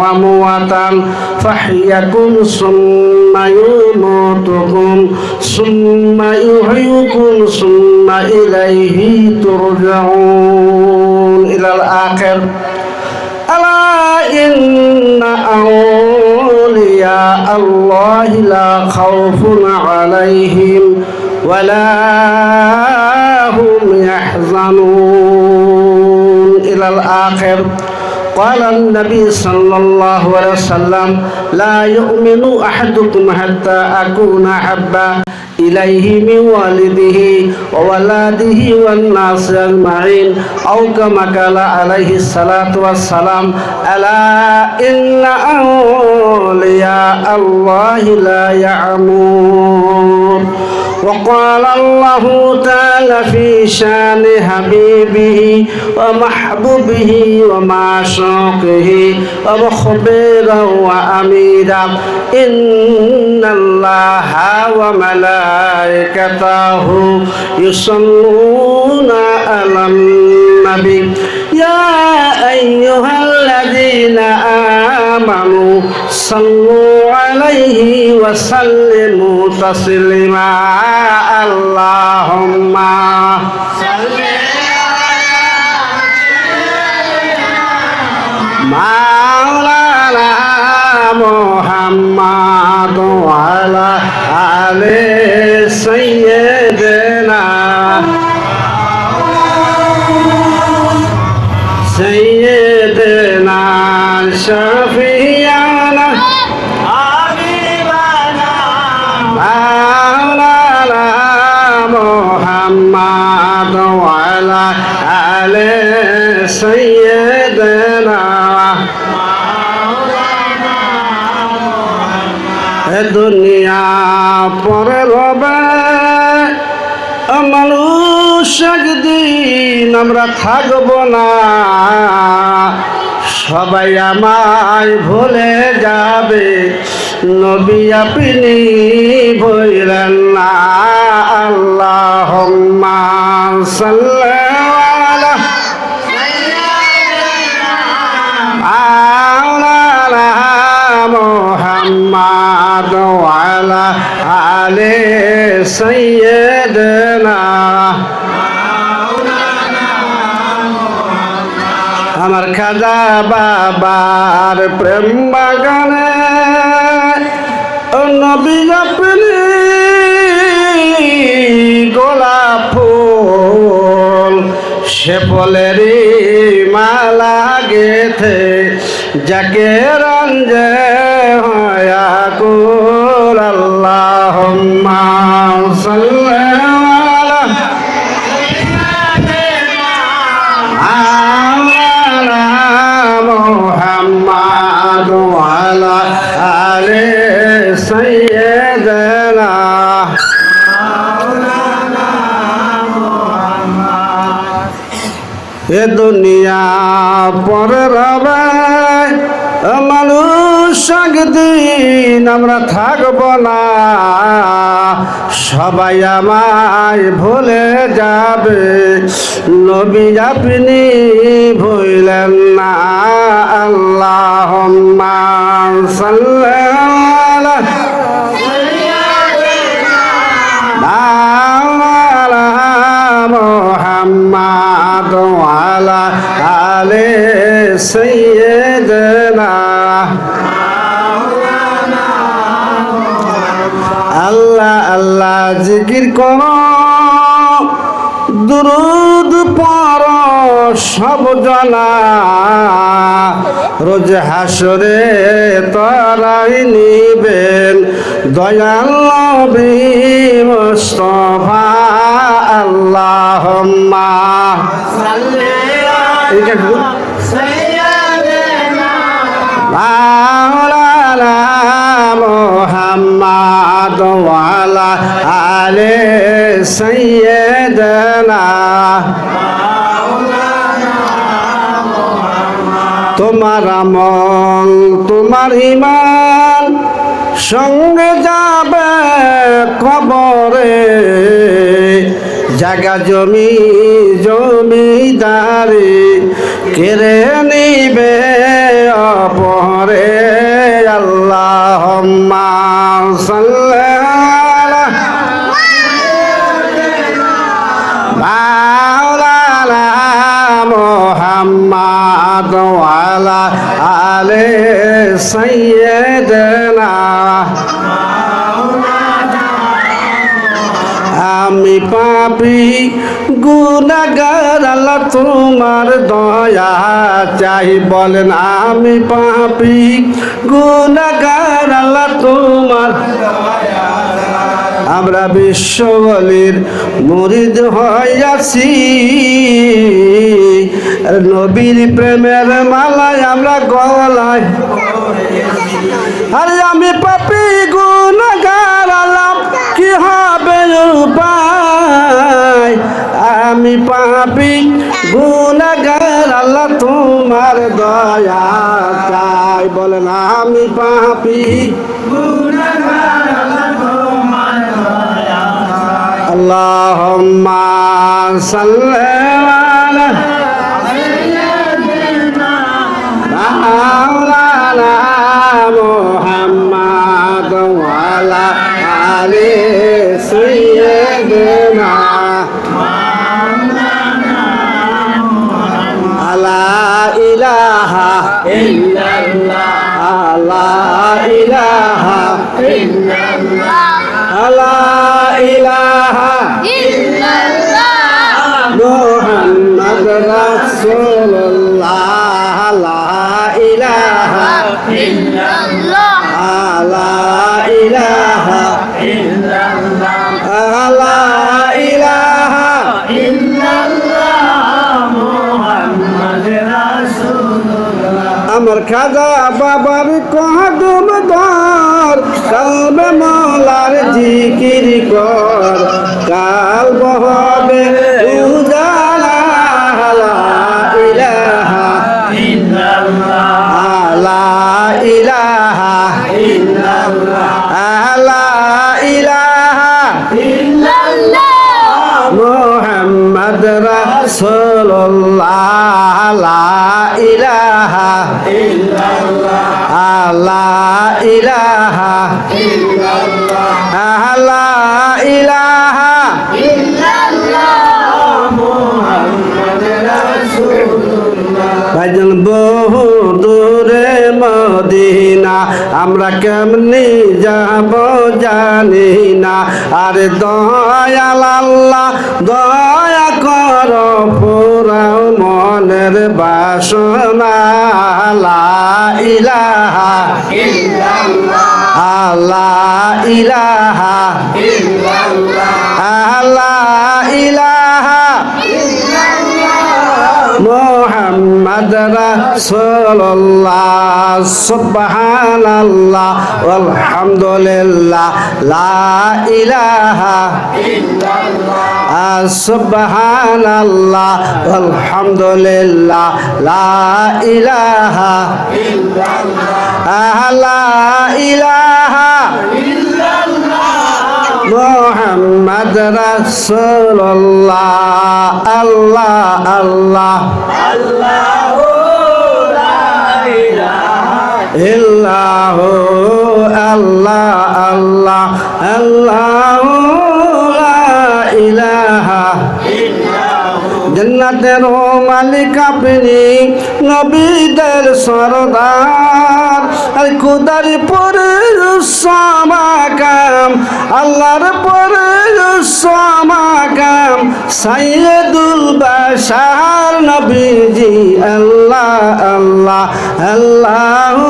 وأمواتا فأحياكم ثم يميتكم ثم يحييكم ثم إليه ترجعون إلى الآخر. ألا إن أولياء الله لا خوف عليهم ولا هم يحزنون إلى الآخر. قال النبي صلى الله عليه وسلم لا يؤمن أحدكم حتى أكون أحب إليه من والده وولده والناس أجمعين أو كما قال عليه الصلاة والسلام ألا إن أولياء الله لا يعمون. وقال الله تعالى في شان حبيبه ومحبوبه ومعشوقه ومخبرا وأميرا إن الله وملائكته يصلون على النبي يا أيها الذين آمنوا صلوا عليه وسلموا تسليما. اللهم صل مولانا محمد وعلى آل سيدنا شفيعنا حبيبنا مولانا محمد وعلى آل سيدنا দুনিয়া পরে রবে মানুষ একদিন আমরা থাকব না, সবাই আমায় ভুলে যাবে, নবী আপনি ভুলেন না। আল্লাহুম্মা সাল্লি আলা মাওলানা মুহাম্মদ ওয়া আলা আলি সাইয়্যিদিনা। আমার খাজা বাবার প্রেম বাগানে নবী আপনি গোলাপ ফুল, সে ফুলেরই মালা গেথে যাকে রঞ্জে হয়া কুল। আল্লাহুম্মা সাল্লি আলা মুহাম্মদ ওয়া আলা আলি সাইয়্যিদিনা। এ দুনিয়া পরে রবে মানুষ একদিন আমরা থাকব না, সবাই আমায় ভুলে যাবে, নবী আপনি ভুলেন না। আল্লাহুম্মা সাল্লি আলা মাওলানা মুহাম্মদ ওয়া আলা আলি সাইয়্যিদিনা। আল্লাহ আল্লাহ জিকির করো, দুরূদ পড়ো সব জনা, রোজ হাসরে তরাই নিবেন দয়াল নবী মুস্তাফা। আল্লাহুম্মা সাল্লি আলা সাইয়্যিদিনা মাওলানা মুহাম্মদ ওয়া আলা আলি সাইয়্যিদিনা। তোমার আমল তোমার ঈমান সঙ্গে যাবে কবরে, জায়গা জমি জমিদারি কেড়ে নিবে অপরে আল্লাহুম্মা সাল্লি আলা মাওলানা মুহাম্মদ ওয়া আলা আলি সাইয়্যিদিনা আমি পাপী গুনাহগার আল্লাহ তোমার দয়া চাই বলেন আমি পাপী গুনাহগার আল্লাহ তোমার আমরা বিশ্ববলির মুরিদ হইয়াছি নবীর প্রেমের মালায় আমরা গলায় আরে আমি পাপী গুনাহগার আল্লাহ কি হবে উপায় আমি পাপী গুনাহগার আল্লাহ তোমার দয়া চাই বলেন আমি পাপী গুনাহগার আল্লাহ তোমার দয়া আল্লাহুম্মা সাল্লি আলা সাইয়্যিদিনা মাওলানা মুহাম্মদ ওয়া আলা আলি সাইয়্যিদিনা লা ইলাহা ইল্লাল্লাহ লা ইলাহা ইল্লাল্লাহ লা ইলাহা ইল্লাল্লাহ মুহাম্মাদ রাসূলুল্লাহ লা ইলাহা ইল্লাল্লাহ লা ইলাহা ইল্লাল্লাহ লা ইলাহা আমার খাজা বাবার কদম ধর কলবে মওলার জিকির কর কাল বহবে উজালা লা ইলাহা ইল্লাল্লাহ লা ইলাহা ইল্লাল্লাহ লা ইলাহা ইল্লাল্লাহ মুহাম্মদ রাসূলুল্লাহ লা ইলাহা ইল্লাল্লাহ লা ইলাহা ইল্লাল্লাহ লা ইলাহা ইল্লাল্লাহ মুহাম্মদ রাসূলুল্লাহ ভাইজান বহু দূরে মদিনা আমরা কেমনি যাব জানি না আরে দয়াল আল্লাহ দয়া কর পুরাও মনের বাসনা লা ইলাহা ইল্লাল্লাহ লা ইলাহা ইল্লাল্লাহ লা ইলাহা মুহাম্মদ রাসূলুল্লাহ সুবহানাল্লাহ আলহামদুলিল্লাহ লা ইলাহা ইল্লাল্লাহ সুবহানাল্লাহ আলহামদুলিল্লাহ লা ইলাহা ইল্লাল্লাহ লা ইলাহা মুহাম্মদ রাসূলুল্লাহ আল্লাহ আল্লাহ আল্লাহু লা ইলাহা ইল্লাহু আল্লাহ আল্লাহ আল্লাহু লা ইলাহা ইল্লাহু জান্নাতের মালিক আপনি নবীদের সরদার আর খুদার পরে সামাকাম আল্লাহর পরে সামাকাম সাইয়্যিদুল বাশার নবীজি আল্লাহ আল্লাহ আল্লাহু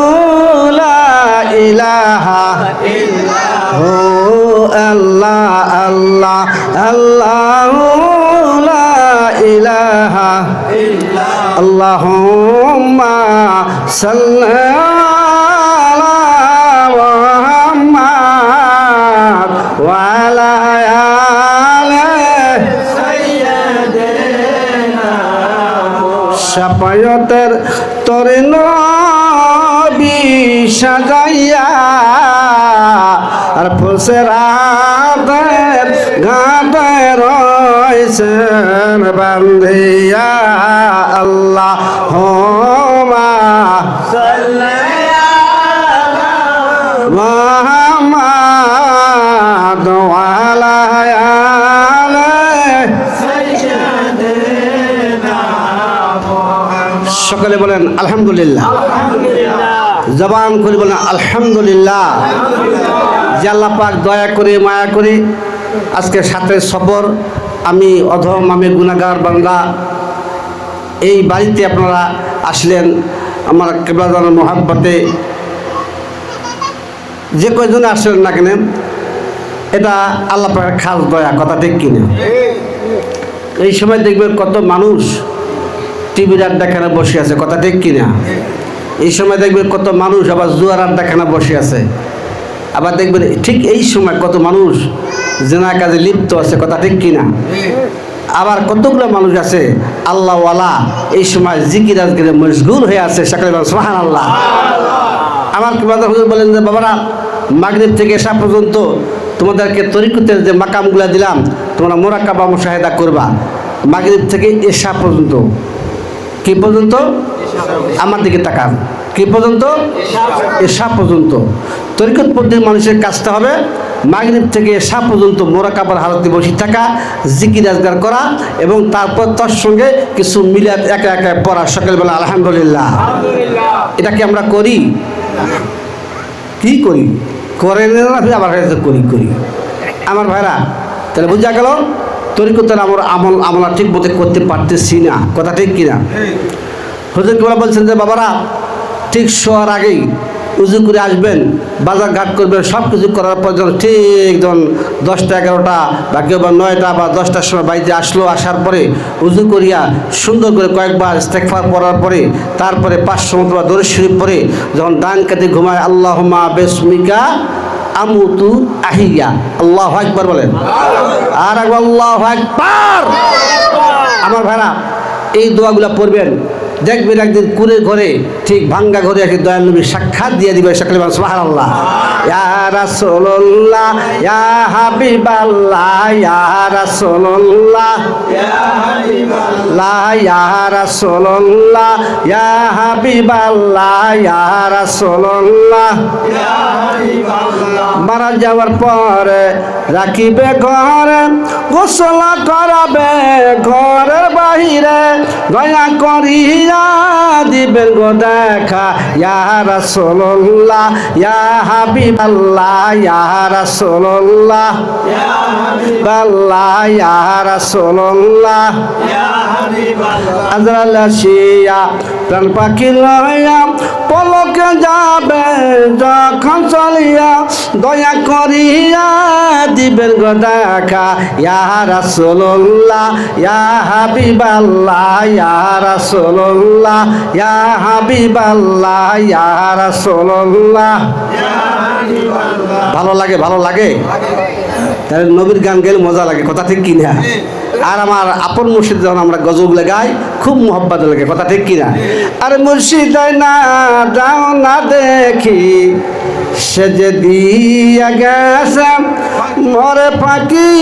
লা ইলাহা ইল্লাহু আল্লাহ আল্লাহ আল্লাহু লা ইলাহা ইল্লাল্লাহ আল্লাহুম্মা সাল্লি আলা মুহাম্মাদ ওয়া আলা আলি সাইয়্যিদিনা শাফায়াতের তরে নবী সাজাইয়া আর ফুলসেরাতের ঘাটে রয়েছেন বান্ধিয়া আল্লাহুম্মা মুহাম্মাদ ওয়া আলা সকলে বলেন আলহামদুলিল্লাহ। জবান করে বলেন আলহামদুলিল্লাহ। যে আল্লাহ পাক দয়া করে মায়া করে আজকে সাথে সফর, আমি অধম, আমি গুনাহগার বান্দা, এই বাড়িতে আপনারা আসলেন আমার কিবলাদানের মহাব্বতে। যে কয়জন আসলেন না কেন, এটা আল্লাহ পাকের খাস দয়া, কথা ঠিক কিনা? এই সময় দেখবেন কত মানুষ টিভির আড্ডাখানে বসে আছে, কথা ঠিক কিনা? এই সময় দেখবেন কত মানুষ আবার জুয়ার আড্ডাখানে বসে আছে, আবার দেখবেন ঠিক এই সময় কত মানুষ জেনা কাজে লিপ্ত আছে, কথা ঠিক কিনা? আবার কতগুলো মানুষ আছে আল্লাহওয়ালা এই সময় জিকির আজকিরে মশগুল হয়ে আছে, সকলে সুবহানাল্লাহ। আমার কিবলাদার হুজুর বলেন যে বাবারা, মাগরিব থেকে এশা পর্যন্ত তোমাদেরকে তরিকতের যে মাকামগুলা দিলাম তোমরা মুরাকাবা মুশাহিদা করবা। মাগরিব থেকে এশা পর্যন্ত, কি পর্যন্ত? আমার দিকে তাকান, কি পর্যন্ত? এশা পর্যন্ত। তরিকত পদ্ধতির মানুষের কাজটা হবে মাগরিব থেকে এশা পর্যন্ত মুরাকাবার হালতে বসে থাকা, জিকির আজগার করা এবং তারপর তার সঙ্গে কিছু মিলাদ একা একা পড়া, সকালবেলা আলহামদুলিল্লাহ। এটা কি আমরা করি? কি করি? করেন না, আবার করি করি আমার ভাইরা। তাহলে বুঝা গেল তরিকতের আমরা ঠিক মতো করতে পারতেছি না, কথা ঠিক কিনা? হুজুর কিবলা বলছেন যে বাবারা, ঠিক শোয়ার আগেই উজু করে আসবেন, বাজার ঘাট করবেন, সব কিছু করার পর যখন ঠিক যখন 10টা 11টা বা কেউ বা 9টা বা 10টার সময় বাড়িতে আসলো, আসার পরে উজু করিয়া সুন্দর করে কয়েকবার ইস্তেগফার পড়ার পরে তারপরে 500 মতো দরুদ শরীফ পড়ে যখন ডান কাতে ঘুমায়, আল্লাহুম্মা বিসমিকা আমুতু আহিয়া, আল্লাহু আকবার বলেন, আর আল্লাহু আকবার। আমার ভাইরা, এই দোয়াগুলা পড়বেন, দেখবেন একদিন কুড়ে ঘরে, ঠিক ভাঙ্গা ঘরে একটি দয়াল নবী সাক্ষাৎ দিয়ে দিবে, সকলে বলেন সুবহানাল্লাহ। ইয়া রাসূলুল্লাহ, ইয়া হাবিবাল্লাহ, ইয়া রাসূলুল্লাহ, ইয়া হাবিবাল্লাহ, ইয়া রাসূলুল্লাহ, ইয়া হাবিবাল্লাহ, ইয়া রাসূলুল্লাহ, ইয়া হাবিবাল্লাহ। মারা যাওয়ার পরে রাখিবে ঘরে, গোসল করাবে ঘরের বাহিরে, দয়া করিয়া দিবেন গো দেখা, ইয়া রাসূলুল্লাহ, ইয়া হাবিবাল্লাহ, ইয়া রাসূলুল্লাহ, ইয়া হাবিবাল্লাহ, ইয়া রাসূলুল্লাহ, ইয়া হাবিবাল্লাহ। আজরাইল আসিয়া প্রাণ পাখি লইয়া পলকে যাবে যখন চলিয়া, দয়া করিয়া দিবেন গো দেখা, ইয়া রাসূলুল্লাহ, ইয়া হাবিবাল্লাহ, ইয়া রাসূলুল্লাহ, ইয়া হাবিবাল্লাহ, ইয়া রাসূলুল্লাহ, ইয়া হাবিবাল্লাহ। ভালো লাগে, ভালো লাগে। তাহলে নবীর গান গেলে মজা লাগে, কথা ঠিক কিনা? আর আমার আপন মুর্শিদ যখন আমরা গজল গাই খুব মোহব্বত লাগে, কথা ঠিক কিনা? আরে মুর্শিদ না যাও না দেখি, সে যে দিয়া গেছে মরে পাখি,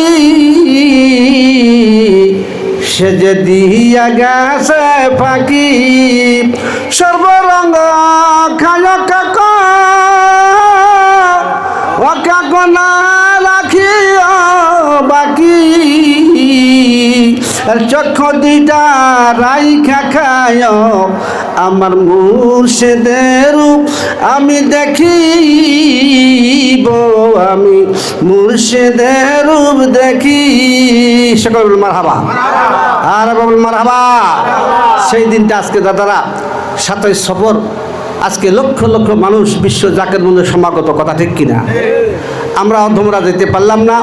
সে যে দিয়া গেছে পাখি, সর্বরঙ্গ খায় কাক ও কাক না রাখিও বাকি, চক্ষু দুইটা রাইখা খায় আমার মুর্শিদের রূপ আমি দেখিব, আমি মুর্শিদের রূপ দেখি। সকল বলুন মারহাবা, আর বলুন মারহাবা। সেই দিনটা আজকে দাদারা 27 সফর, আজকে লক্ষ লক্ষ মানুষ বিশ্ব জাকের মধ্যে সমাগত, কথা ঠিক কিনা? আমরা অধমরা যেতে পারলাম না,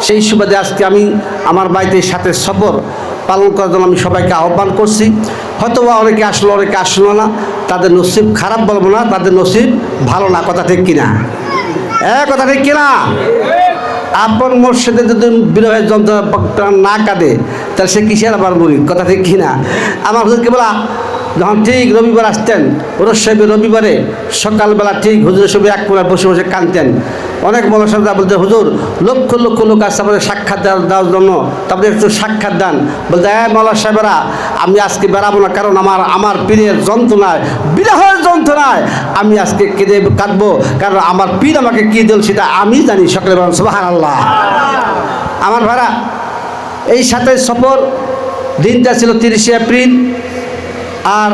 সেই সুবাদে আজকে আমি আমার বাড়িতে সাথে সফর পালন করার জন্য আমি সবাইকে আহ্বান করছি। হয়তো বা অনেকে আসলো, অনেকে আসলো না, তাদের নসিব খারাপ বলবো না, তাদের নসিব ভালো না, কথা ঠিক কিনা? কথা ঠিক কিনা? আপন মুর্শিদে যদি বিরহের যন্ত্রণা না কাঁদে তাহলে সে কিসের আবার মুরিদ, কথা ঠিক কিনা? আমার হুজুর কি বলা, যখন ঠিক রবিবার আসতেন, ওরস সাহেবের রবিবারে সকালবেলা ঠিক হুজুর সাহেব এক কোণায় বসে বসে কাঁদতেন। অনেক মৌলানা সাহেবরা বলতেন, হুজুর লক্ষ লক্ষ লোক আসছে আপনাদের সাক্ষাৎ দেওয়ার জন্য, তারপরে একটু সাক্ষাৎ দেন। বলতে মৌলানা সাহেবেরা আমি আজকে বেড়াবো না, কারণ আমার পীরের যন্ত্রণায়, বিরহের যন্ত্রণায় আমি আজকে কেঁদে কাঁদবো, কারণ আমার পীর আমাকে কী দিল সেটা আমি জানি। সকলে বলেন সুবহানাল্লাহ। আমার ভাড়া এই 27 সফর দিনটা ছিল 30 এপ্রিল, আর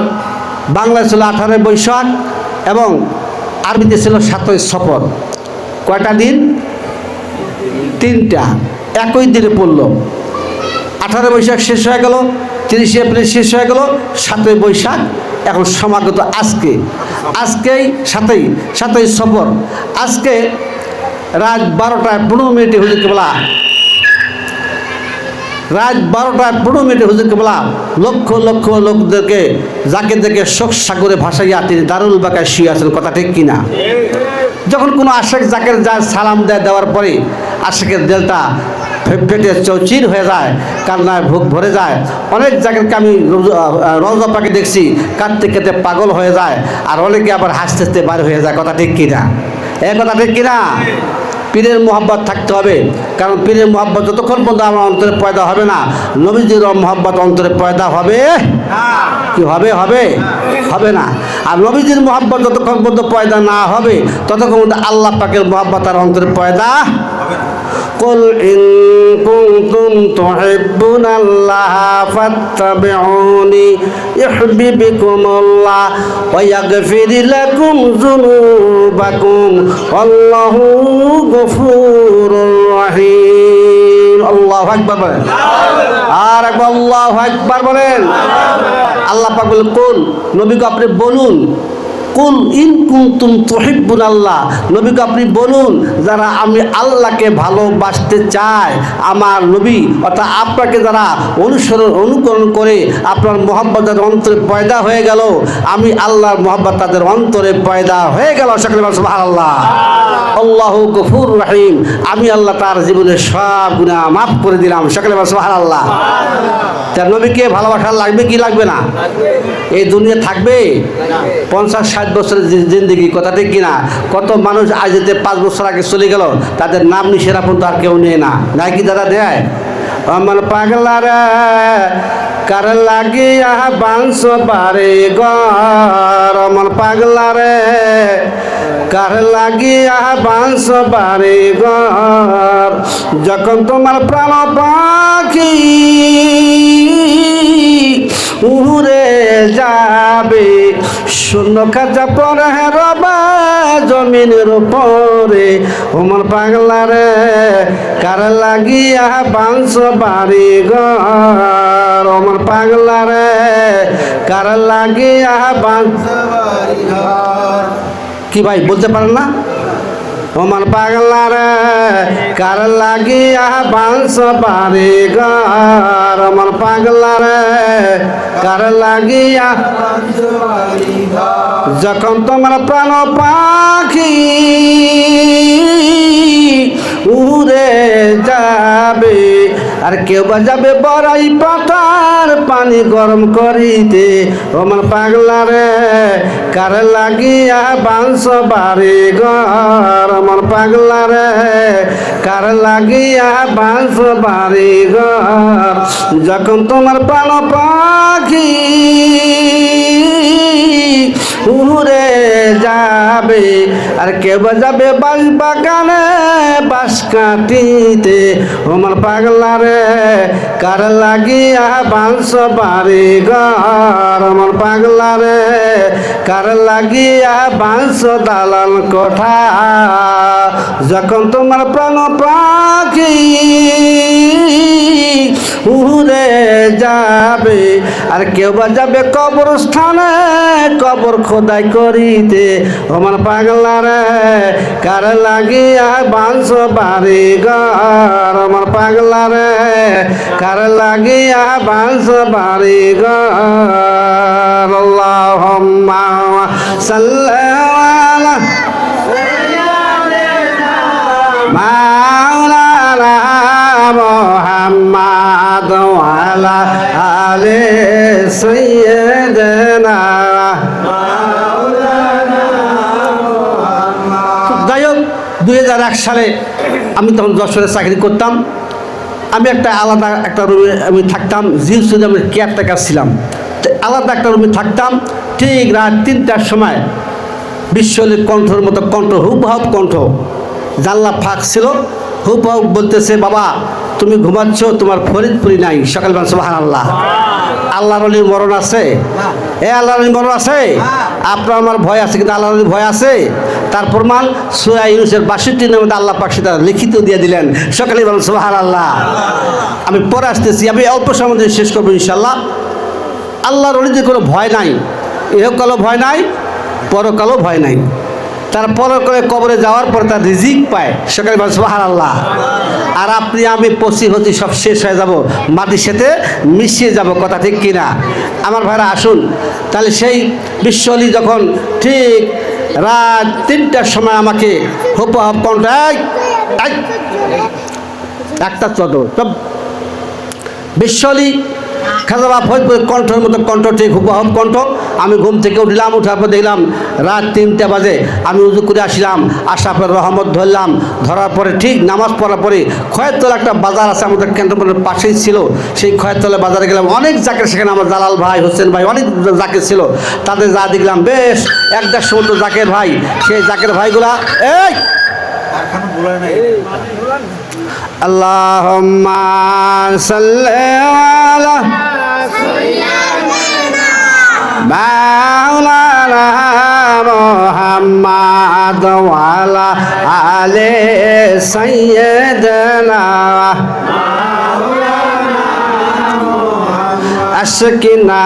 বাংলা ছিল 18 বৈশাখ, এবং আরবিতে ছিল 27 সফর। কয়টা দিন? 3টা একই দিনে পড়লো। 18 বৈশাখ শেষ হয়ে গেল, 30 এপ্রিল শেষ হয়ে গেল, 7 বৈশাখ এখন সমাগত আজকেই 27 সফর। আজকে রাত 12টায় 15 মিনিটে হুজুর কেবলা, রাত 12টায় 15 মিনিটে হুজুর কেবলা লক্ষ লক্ষ লোকদেরকে যাকে দেখে শোক সাগরে ভাসাইয়া তিনি দারুল বাঁকায় শুয়ে আছেন। কথা ঠিক কিনা? যখন কোনো আশেক জাকের যায় সালাম দেওয়ার পরে আশেকের দিলটা ফেটে চৌচির হয়ে যায়, কান্নায় বুক ভরে যায়। অনেক জায়গাকে আমি রওজা পাকে দেখছি কাঁদতে কেটে পাগল হয়ে যায়, আর অনেকে আবার হাসতে হাসতে বার হয়ে যায়। কথা ঠিক কিনা? কথা ঠিক কিনা? পীরের মোহাব্বত থাকতে হবে, কারণ পীরের মোহাব্বত যতক্ষণ পর্যন্ত আমার অন্তরে পয়দা হবে না, নবীজির মোহাব্বত অন্তরে পয়দা হবে কি হবে না। আর নবীজির মোহাব্বত যতক্ষণ পর্যন্ত পয়দা না হবে, ততক্ষণ পর্যন্ত আল্লাহ পাকের মোহাব্বত আর অন্তরে পয়দা কুল ইন কুনতুম তুহিব্বুনাল্লাহ ফাত্তাবিউনি ইউহিব্বুকুমুল্লাহ ওয়া ইয়াগফির লাকুম যুনুবাকুম আল্লাহু গফুরুর রহিম। আল্লাহু আকবার বলেন, আর একবার আল্লাহু আকবার বলেন। আল্লাহ পাক বলেন, কোন নবীকে আপনি বলুন, কুল ইন কুনতুম তুহিব্বুনাল্লাহ, নবীকে আপনি বলুন যারা আমি আল্লাহকে ভালোবাসতে চায়, আমার নবী অর্থাৎ আপনাকে যারা অনুকরণ করে আপনার মোহাব্বত তাদের অন্তরে পয়দা হয়ে গেল, আমি আল্লাহর মোহাব্বত তাদের অন্তরে পয়দা হয়ে গেল। সকলে বলেন সুবহানাল্লাহ। আল্লাহু গফুর রহিম, আমি আল্লাহ তার জীবনের সব গুনাহ মাফ করে দিলাম। সকলে বলেন সুবহানাল্লাহ। তার নবীকে ভালোবাসা লাগবে কি লাগবে না? এই দুনিয়া থাকবে 50-60 বছরের জিন্দেগি। কথা ঠিক কিনা? কত মানুষ আজ যেতে 5 বছর আগে চলে গেল, তাদের নাম নিশেরা পর্যন্ত আর কেউ নেয় না, নাই কি দাদা দেয়? আমার পাগলারা কার লাগিয়া বাঁশ বারে ঘর, আমার পাগলারে কার লাগিয়া বাঁশ বারে ঘর, যখন তোমার প্রাণ পাখি উড়ে যাবে শূন্য খাঁচা পরে রবা জমিনের উপরে, ওমর পাগলারে কার লাগিয়া বাঁশ বাড়ি ঘর, ওমর পাগলারে কার লাগিয়া বাঁশ বাড়ি ঘর। কি ভাই বলতে পারেন না? ওমর পাগলারে কার লাগিয়া বাঁশ বাড়ি ঘর, ওমর পাগলারে কার লাগিয়া বাঁশ বাড়ি ঘর, যখন তোমার প্রাণ পাখি উড়ে যাবে, আর কেউ বা যাবে বড়াই পাতার পানি গরম করিতে, ওমর পাগলারে কার লাগিয়া বাঁশ বাড়ি ঘর, ওমর পাগলারে কার লাগিয়া বাঁশ বাড়ি ঘর, যখন তোমার প্রাণ পাখি উড়ে যাবে, আর কেউ যাবে বাঁশ বাগানে বাঁশ কাটিতে, ওমর পাগলারে কার লাগিয়া বাঁশ বাড়ি ঘর, ওমর পাগলারে কার লাগিয়া বাঁশ দালান কোঠা, যখন তোমার প্রাণ পাখি উড়ে যাবে, আর কেউ বা যাবে কবরস্থানে কবর খোদাই করিতে, ওমর পাগলারে কার লাগিয়া বাঁশ বাড়ি ঘর, ওমর পাগলারে কার লাগিয়া বাঁশ বাড়ি ঘর। আল্লাহুম্মা সাল্লি আলা মাওলানা মুহাম্মাদ ওয়া আলা আলিহি সাইয়্যিদানা। যাই হোক 2001 সালে আমি তখন যশোরে চাকরি করতাম। আমি একটা আলাদা একটা রুমে আমি থাকতাম, জিও স্টেডিয়ামের কেয়ারটেকার ছিলাম। আলাদা একটা রুমে থাকতাম। ঠিক রাত 3টার সময় বিশ্বলির কণ্ঠর মতো কণ্ঠ, হুবহুব কণ্ঠ, জানলা ফাঁক ছিল, হুবহুব বলতেছে, বাবা তুমি ঘুমাচ্ছ, তোমার ফরিদপুরি নাই। সকালবেলা সুবহানাল্লাহ। আল্লাহর ওলির মরণ আছে? আল্লাহর ওলির মরণ আছে? আপনার আমার ভয় আছে, কিন্তু আল্লাহর ওলির ভয় আছে? তার প্রমাণ সূরা ইউনূসের 62 নম্বরে আল্লাহ পাক সেটা লিখিত দিয়ে দিলেন। সকালে বলেন সুবহানাল্লাহ। আমি পরে আসতেছি, আমি অল্প সময় মধ্যে শেষ করবো ইনশাআল্লাহ। আল্লাহর ওলিদের কোনো ভয় নাই, ইহকালও ভয় নাই, পরকালও ভয় নাই। তারা পরকালে কবরে যাওয়ার পর তার রিজিক পায়। সকালে বলেন সুবহানাল্লাহ। আর আপনি আমি পচি হচি সব শেষ হয়ে যাব, মাটির সাথে মিশিয়ে যাব। কথা ঠিক কিনা আমার ভাইরা? আসুন তাহলে সেই বিশ্বলি যখন ঠিক রাত 3টার সময় আমাকে হুবহুব কণ্ঠ, একটা চদর সব বিশ্বলি খাজাবা ফরিদপুরের কণ্ঠের মতো কণ্ঠ, ঠিক হুবহুব কণ্ঠ। আমি ঘুম থেকে উঠলাম, উঠার পর দেখলাম রাত 3টা বাজে। আমি উজু করে আসলাম, আসার পর রহমত ধরলাম। ধরার পরে ঠিক নামাজ পড়ার পরে খয়েরতলা একটা বাজার আছে আমাদের কেন্দ্রপুরের পাশেই ছিল, সেই খয়েরতলা বাজারে গেলাম। অনেক জাকের সেখানে, আমার জালাল ভাই, হোসেন ভাই, অনেক জাকের ছিল। তাদের যা দেখলাম বেশ 1-1.5 মতো জাকের ভাই। সেই জাকের ভাইগুলা এই আল্লাহুম্মা সাল্লি আলা মাওলানা মুহাম্মাদ ওয়া আলা আলি সাইয়্যিদানা আশকিনা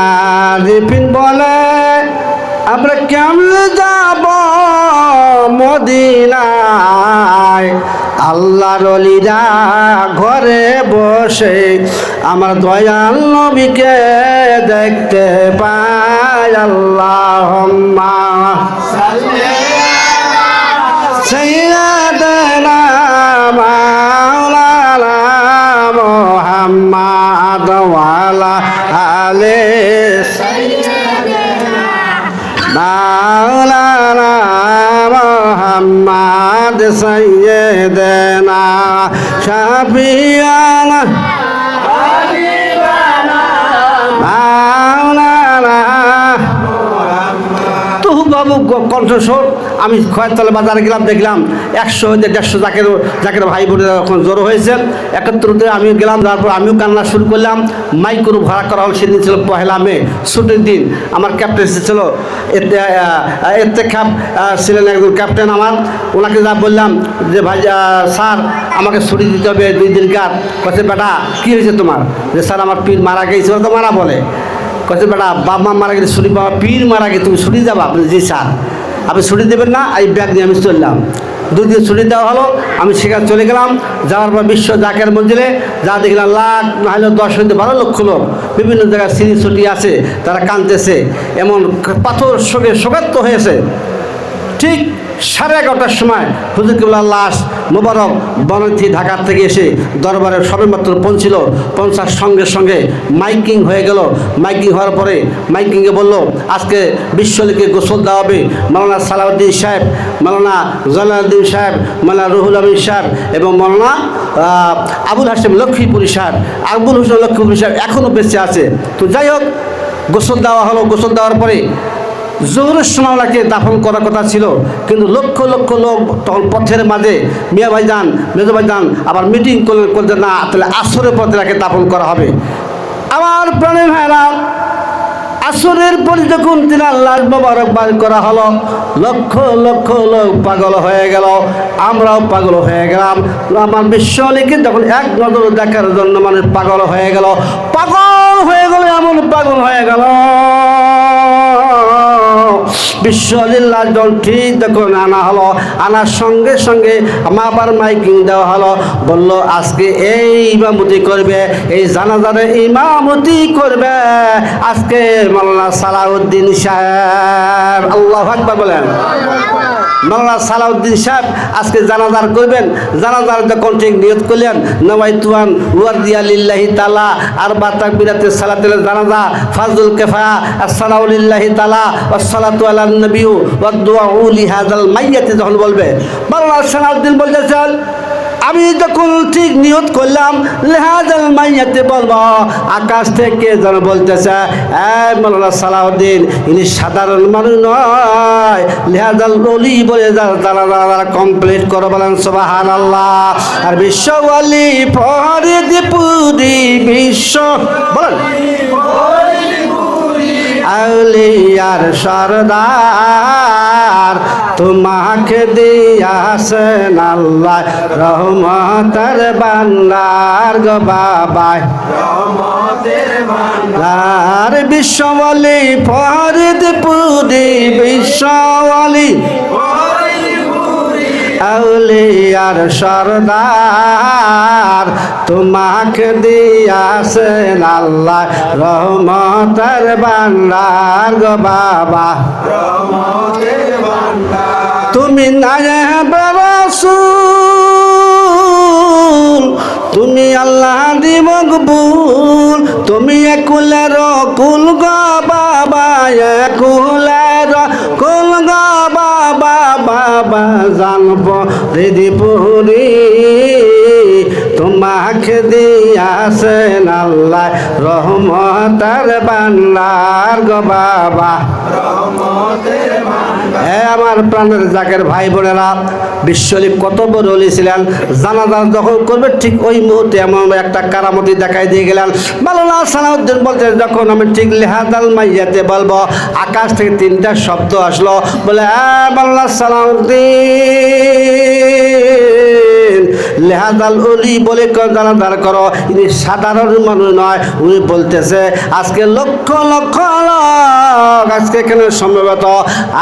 রিপিন বলে আমরা কেমনে যাব মদিনায়? আল্লাহর ওলিরা ঘরে বসে আমার দয়াল নবীকে দেখতে পায়। আল্লাহুম্মা সাইয়্যিদানা মাওলানা মুহাম্মাদ ওয়া আলা আলি মাওলানা মুহাম্মাদ সাইয়্যিদানা শাফিয়ানা মাওলানা। তো বাবু কণ্ঠস্বর। আমি খয়েরতলা বাজারে গেলাম, দেখলাম 100-150 জাকের ভাই বোনেরা এখন জড়ো হয়েছে একত্রিত। আমি গেলাম, তারপর আমিও কান্না শুরু করলাম। মাইক্রো ভাড়া করা হল। সেদিন ছিল 1 মে, ছুটির দিন। আমার ক্যাপ্টেন ছিল, এতেখাব ছিলেন একজন ক্যাপ্টেন আমার। ওনাকে যা বললাম যে ভাই স্যার আমাকে ছুটি দিতে হবে 2 দিন কার। কাছে বেটা কী হয়েছে তোমার? যে স্যার আমার পীর মারা গিয়েছিল। তো মারা বলে কাছে বেটা বাপ মা মারা গেলে ছুটি পাওয়া, পীর মারা গেছে তুমি ছুটি যাবা? আপনি জি স্যার। আপনি ছুটি দেবেন না? এই ব্যাগ নিয়ে আমি চললাম। 2 দিন ছুটি দেওয়া হলো। আমি সেখানে চলে গেলাম। যাওয়ার পর বিশ্ব জাকের মঞ্জিলে যা দেখলাম, লাখ না হলেও 10-12 লক্ষ লোক, বিভিন্ন জায়গায় সিঁড়ি ছুটি আছে, তারা কাঁদতেছে। এমন পাথর সঙ্গে শোকাত্ম হয়েছে। ঠিক 11:30টার সময় হুজুর কিবলার লাশ মোবারক বনথি ঢাকার থেকে এসে দরবারে সবেমাত্র পৌঁছিল। পৌঁছার সঙ্গে সঙ্গে মাইকিং হয়ে গেল। মাইকিং হওয়ার পরে মাইকিংয়ে বলল আজকে বিশ্বলিকে গোসল দেওয়া হবে। মাওলানা সালাউদ্দিন সাহেব, মাওলানা জালালউদ্দিন সাহেব, মাওলানা রুহুল আমিন সাহেব এবং মাওলানা আবুল হাশেম লক্ষ্মীপুরী সাহেব। আবুল হোসেন লক্ষ্মীপুরী সাহেব এখনও বেঁচে আছে। তো যাই হোক গোসল দেওয়া হলো। গোসল দেওয়ার পরে জোহরের সময় ওনাকে দাফন করার কথা ছিল, কিন্তু লক্ষ লক্ষ লোক তখন পথের মাঝে মিয়া ভাইজান, মেজো ভাইজান আবার মিটিং করলেন না, তাহলে আসরের পথে তাকে দাফন করা হবে। আমার প্রাণের ভাইরা, আসরের পরে যখন তিনি আল্লাহ মোবারক বার করা হলো, লক্ষ লক্ষ লোক পাগল হয়ে গেল, আমরাও পাগল হয়ে গেলাম। আমার বিশ্বলিকে যখন এক নজর দেখার জন্য মানুষ পাগল হয়ে গেল, পাগল হয়ে গেল, এমন পাগল হয়ে গেল। বিশ্বলিল্লাহ জল ঠিক যখন আনা হলো, আনার সঙ্গে সঙ্গে আবার মাইকিং দেওয়া হলো। বলল আজকে এই ইমামতি করবে, এই জানাজারে ইমামতি করবে আজকে মাওলানা সালাউদ্দিন সাহেব। আল্লাহু আকবার বলেন। মাওলানা সালাউদ্দিন সাহেব আজকে জানাজার করবেন। জানাজার যখন ঠিক নিয়ত করলেন, নওয়াইতুয়ান ওয়ারদিয়া লিল্লাহি তাআলা আর তাকবীরাতে সালাতুল জানাজা ফাজলুল কিফায়া আসসালামু লিল্লাহি তাআলা ওয়াসসালাতু আলান নবী ওয়াদ দুআউ লিহাযাল মাইয়াতি যখন বলবে, মাওলানা সালাউদ্দিন বলতেছেন আমি যখন ঠিক নিয়ত করলাম লিহাযাল মাইয়াতে বলবো, আকাশ থেকে যেন বলতেছে মাওলানা সালাউদ্দিন ইনি সাধারণ মানুষ নয়, লিহাযাল ওলি বলে যারা কমপ্লিট করো, বলেন সুবহানাল্লাহ। আর বিশ্ব ওলি ফরিদপুরি বিশ্ব বলেন আউলিয়ার সরদার তোমাকে দিয়াছেন আল্লাহ রহমতের ভান্ডার গো বাবা রহমতের ভান্ডার। বিশ্বওয়ালি ফরিদপুরি বিশ্বওয়ালি আউলিয়ার সরদার তোমাকে দিয়াছেন আল্লাহ রহমতের ভান্ডার গো বাবা রহমতের ভান্ডার। তুমি নায়েবে রাসূল, তুমি আল্লাহ দি মকবুল, তুমি একুলের কুল গো বাবা একুলের কুল গো বাবা বাবা জানব হৃদিপুরি তোমাকে দিয়াছেন আল্লাহ রহমতের ভান্ডার গো বাবা রহমতের ভান্ডার। আমার প্রাণের জাকের ভাই বোনেরা, বিশ্বলি কত বড় ওলি ছিলেন। জানাজা যখন করবে ঠিক ওই মুহূর্তে এমন একটা কারামতি দেখাই দিয়ে গেলেন। মাওলানা সালাউদ্দিন বলতে যখন আমি ঠিক লিহাযাল মাইয়াতে বলবো, আকাশ থেকে তিনটা শব্দ আসলো, বলে মাওলানা সালাউদ্দিন লিহাযাল ওলি বলে জানাজার করো, ইনি সাধারণ মানুষ নয়। উনি বলতেছে আজকে লক্ষ লক্ষ লোক আজকে এখানে সমবেত,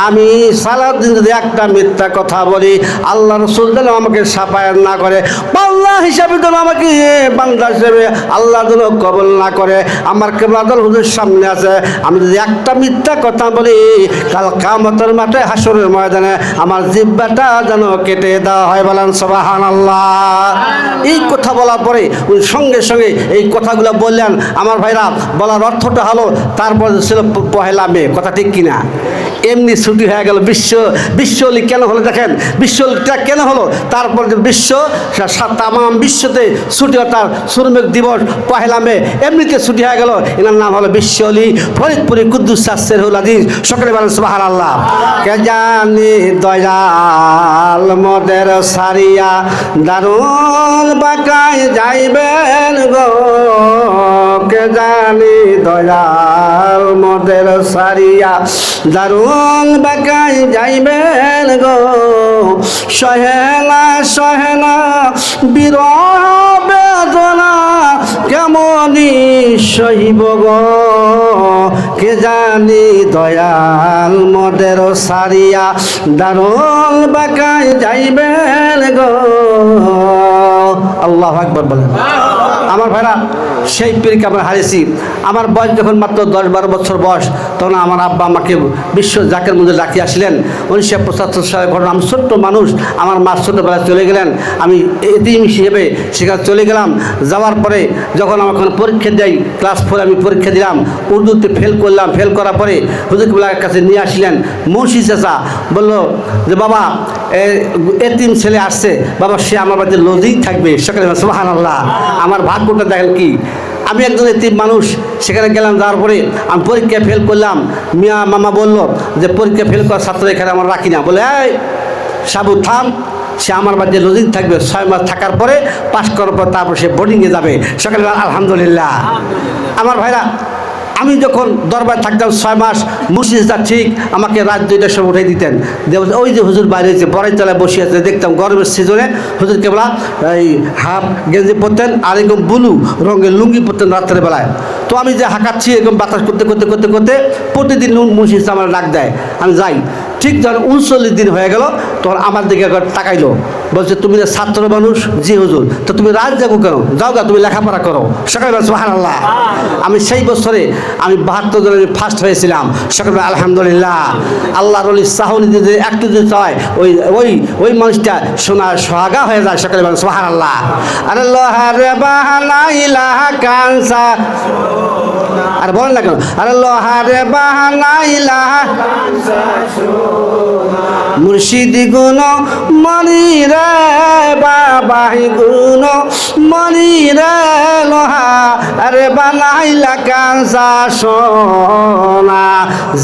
আমি সালাউদ্দিন যদি একটা মিথ্যা কথা বলি, আল্লাহ রাসূল যেন আমাকে সাফায়াত না করে, বান্দা হিসাবে যেন আমাকে বান্দা হিসেবে আল্লাহ যেন কবুল না করে। আমার কিবলাতুল হুজুর সামনে আছে, আমি যদি একটা মিথ্যা কথা বলি, কাল কিয়ামতের মাঠে হাসরের ময়দানে আমার জিহ্বাটা যেন কেটে দেওয়া হয়, বলেন সুবহানাল্লাহ। এই কথা বলার পরে উনি সঙ্গে সঙ্গে এই কথাগুলো বললেন। আমার ভাইরা, বলার অর্থটা হলো তারপর ছিল পহেলা মে, কথা ঠিক কিনা? এমনি ছুটি হয়ে গেল। বিশ্বলি কেন হলো দেখেন, বিশ্বলিটা কেন হলো? তারপর বিশ্ব তাম বিশ্বতে ছুটি, অর্থাৎ শ্রমিক দিবস পহেলা মে এমনিতে ছুটি হয়ে গেল। এনার নাম হলো বিশ্বলি ফরিদপুরি কুদ্দুস সাসেরুল আজিজ। সকলে বলেন সুবহানাল্লাহ। কে জানি দয়াল মদের সারিয়া দারুল বাঁকায় যাইবেন গো, কে জানি দয়াল মদের সারিয়া দারুল বাঁকায় যাইবেন গো, সহেলা সহেলা বিরহ বেদনা কেমনি সহিব গো, কে জানি দয়াল মদের সারিয়া দারুল বাঁকায় যাইবেন গো। আল্লাহু আকবার বলেন। আমার ভাইরা, সেই পীরকে আমরা হারিয়েছি। আমার বয়স যখন মাত্র 10-12 বছর বয়স, তখন আমার আব্বা আমাকে বিশ্ব জাকের মধ্যে ডাকিয়ে আসলেন। 1975 সালে ঘটনা। আমি ছোট্ট মানুষ, আমার মা ছোটোবেলায় চলে গেলেন, আমি এতিম হিসেবে সেখানে চলে গেলাম। যাওয়ার পরে যখন আমার পরীক্ষা দেয়, ক্লাস 4 আমি পরীক্ষা দিলাম, উর্দুতে ফেল করলাম। ফেল করার পরে হুজুর কিবলার কাছে নিয়ে আসলেন। মুন্সি চাচা বলল যে বাবা এতিম ছেলে আসছে, বাবা সে আমার বাড়িতে লজিং থাকবে। সকালে সুবহানাল্লাহ। আমার ভাগ্যটা দেখেন কি, আমি একজন এতিম মানুষ। সেখানে গেলাম, যাওয়ার পরে আমি পরীক্ষা ফেল করলাম। মিয়া মামা বলল যে পরীক্ষা ফেল করা ছাত্র এখানে আমরা রাখি না, বলে এই সাবু থাম, সে আমার বাড়িতে লজিং থাকবে। 6 মাস থাকার পরে পাস করার পর তারপর সে বোর্ডিংয়ে যাবে। সকালে আলহামদুলিল্লাহ। আমার ভাইরা, আমি যখন দরবার থাকতাম 6 মাস, মুর্শিদা ঠিক আমাকে রাত 2টার সময় উঠে দিতেন। ওই যে হুজুর বাইরে হয়েছে বড়াই তলায় বসে আছে, দেখতাম গরমের সিজনে হুজুর কেবলা এই হাফ গেঞ্জি পরতেন আর এরকম ব্লু রঙের লুঙ্গি পরতেন রাত্রের বেলায়। তো আমি যে হাঁকাচ্ছি এরকম বাতাস করতে করতে করতে করতে প্রতিদিন মুর্শিদ আমার ডাক দেয়, আমি যাই। ঠিক যখন 39 দিন হয়ে গেল, তখন আমার দিকে একবার তাকাইলো, বলছে তুমি না ছাত্র মানুষ? জি হুজুর। তো তুমি রাত যাবো কেন? যাও গা, তুমি লেখাপড়া করো। সকালবেলা সুবহানাল্লাহ। আমি সেই বছরে আমি 72 জনে ফার্স্ট হয়েছিলাম। সকালবেলা আলহামদুলিল্লাহ। আল্লাহর ওলি সাহনি যদি একটু যদি চায় ওই ওই ওই মানুষটা সোনার সোহাগা হয়ে যায়। সকালবেলা সুবহানাল্লাহ। আরে লোহারে বাহানা ইলাহা কানসা, আর বলেন না কেন? আরে লোহারে বাহানা ইলাহা মুর্শিদ গুণ মনি রে বাবাই গুণ মনি রে লোহা আরে বানাইলা কাঁচা সোনা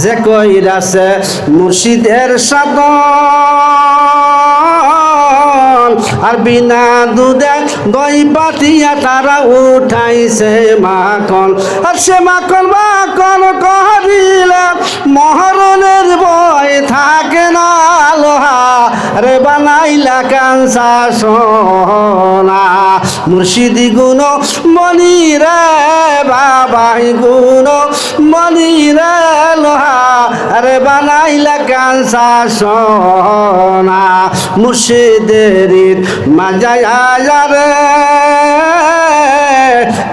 যে কইরাছে মুর্শিদের সাধন আর বিনা দুধে দই পাতিয়া তারা উঠাইছে মাখন আর সে মাখন মাখন করিলে মহরণের ভয় থাকে না লোহা রে বানাইলা কাঁচা সোনা মুর্শিদি গুণ মনি রে বাবাই গুণ মনি রে লোহা রে বানাইলা কাঁচা সোনা মুর্শিদের মাজায়া রে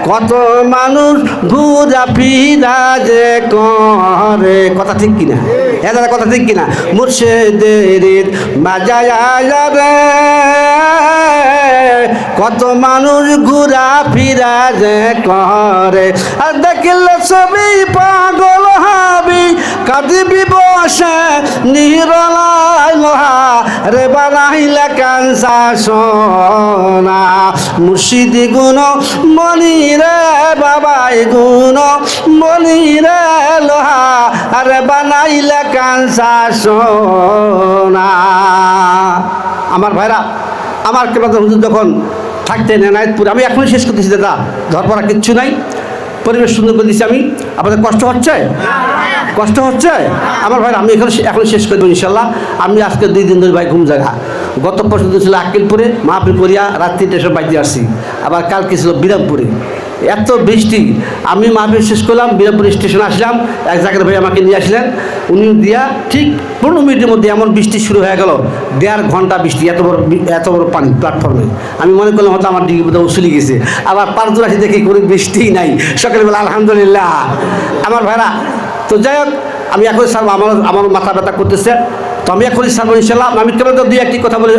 কত মানুষ ঘুরা ফিরা যে করে। কথা ঠিক কিনা? হ্যাঁ দাদা, কথা ঠিক কিনা? মুর্শিদের মাজায়া রে কত মানুষ ঘুরা ফিরা যে করে। আর দেখলে ছবি পাগল হবি কাঁদিবি বসে নিরলায় লোহা রে বানাইলা কাঁচা সোনা মুর্শিদি গুণ মনি রে বাবাই গুণ মনি রে লোহা আরে বানাইলা কাঁচা সোনা। আমার ভাইরা, আমার কেবল হুজুর যখন থাকতেন এনায়েতপুরে, আমি এখনই শেষ করতেছি দাদা, ধরপড়া কিচ্ছু নাই, পরিবেশ সুন্দর করে দিচ্ছি আমি। আপনাদের কষ্ট হচ্ছে? কষ্ট হচ্ছে? আমার ভাই আমি এখন শেষ করে দেবো ইনশাল্লাহ। আমি আজকে 2 দিন ধরে ভাই ঘুম জায়গা, গত পরশু ছিল আক্কেলপুরে মাহফিল করিয়া রাত্রি 3টা বাজে আসছি, আবার কালকে ছিল বিরামপুরে। এত বৃষ্টি, আমি মাহফিল শেষ করলাম, বিরামপুর স্টেশনে আসলাম, এক জায়গায় ভাই আমাকে নিয়ে আসলেন, উনি দিয়া ঠিক 15 মিনিটের মধ্যে এমন বৃষ্টি শুরু হয়ে গেল, 1.5 ঘন্টা বৃষ্টি, এত বড় পানি প্ল্যাটফর্মে। আমি মনে করলাম হয়তো আমার ডিগ্রি বোধহয় উছলে গেছে। আবার 5 দূর আসি দেখি কোনো বৃষ্টিই নাই, সকালবেলা আলহামদুলিল্লাহ। আমার ভাইরা, তো যাই হোক, আমি এখন সারবো, আমার মাথা ব্যথা করতেছে, তো আমি এখনই সারবো ইনশাল্লাহ। আমি কেবল 2-1টি কথা বলে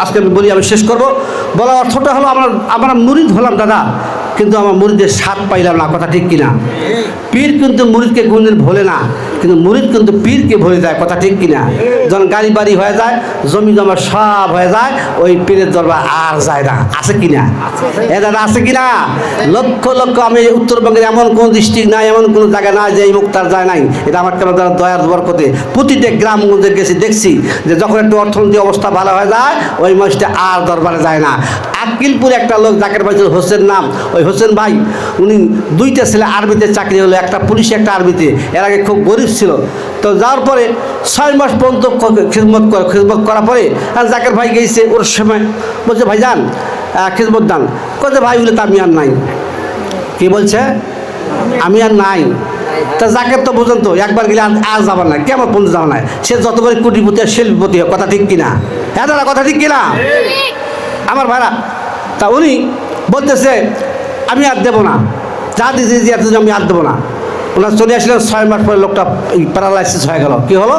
আজকে আমি বলি, আমি শেষ করবো। বলার অর্থটা হলো আমরা মুরিদ হলাম দাদা, কিন্তু আমার মুরিদের স্বাদ পাইলাম না। কথা ঠিক কিনা? পীর কিন্তু মুরিদকে কোনদিন ভোলে না, কিন্তু মুরিদ কিন্তু পীরকে ভরে যায়। কথা ঠিক কিনা? যখন গাড়ি বাড়ি হয়ে যায়, জমি জমা সব হয়ে যায়, ওই পীরের দরবার আর যায় না। আছে কিনা? এ দাদা আছে কিনা? লক্ষ লক্ষ, আমি উত্তরবঙ্গের এমন কোনো ডিস্ট্রিক্ট নাই, এমন কোনো জায়গা নাই যে এই মুক্তার যায় নাই। এটা আমার কেন দ্বারা দয়ার বরকতে প্রতিটা গ্রামগঞ্জে গেছি, দেখছি যে যখন একটু অর্থনৈতিক অবস্থা ভালো হয়ে যায়, ওই মানুষটা আর দরবারে যায় না। আক্কিলপুরে একটা লোক, জাকের ভাই হোসেন নাম, ওই হোসেন ভাই, উনি 2টা ছেলে আর্মিতে চাকরি হলো, একটা পুলিশে একটা আর্মিতে। এর আগে খুব গরিব ছিল, তো যাওয়ার পরে 6 মাস পর্যন্ত খিদমত করার পরে জাকের ভাই গেছে, ওর সময় বলছে ভাই যান খিদমত দান, বলছে ভাই বলে তো আমি আর নাই। কি বলছে? আমি আর নাই। তা জাকের তো বুঝেন তো, একবার গেলে আর যাবার নাই, কেমন পর্যন্ত যাওয়া নাই। সে যত করে কোটিপতি আর শিল্পপতি হয়। কথা ঠিক কিনা? হ্যাঁ দাদা, কথা ঠিক কিনা? আমার ভাড়া, তা উনি বলতেছে আমি আর দেবো না, যা দিয়েছি এতদিন আমি আর দেবো না। ওনার চলে আসলেন, 6 মাস পরে লোকটা প্যারালাইসিস হয়ে গেল। কি হলো?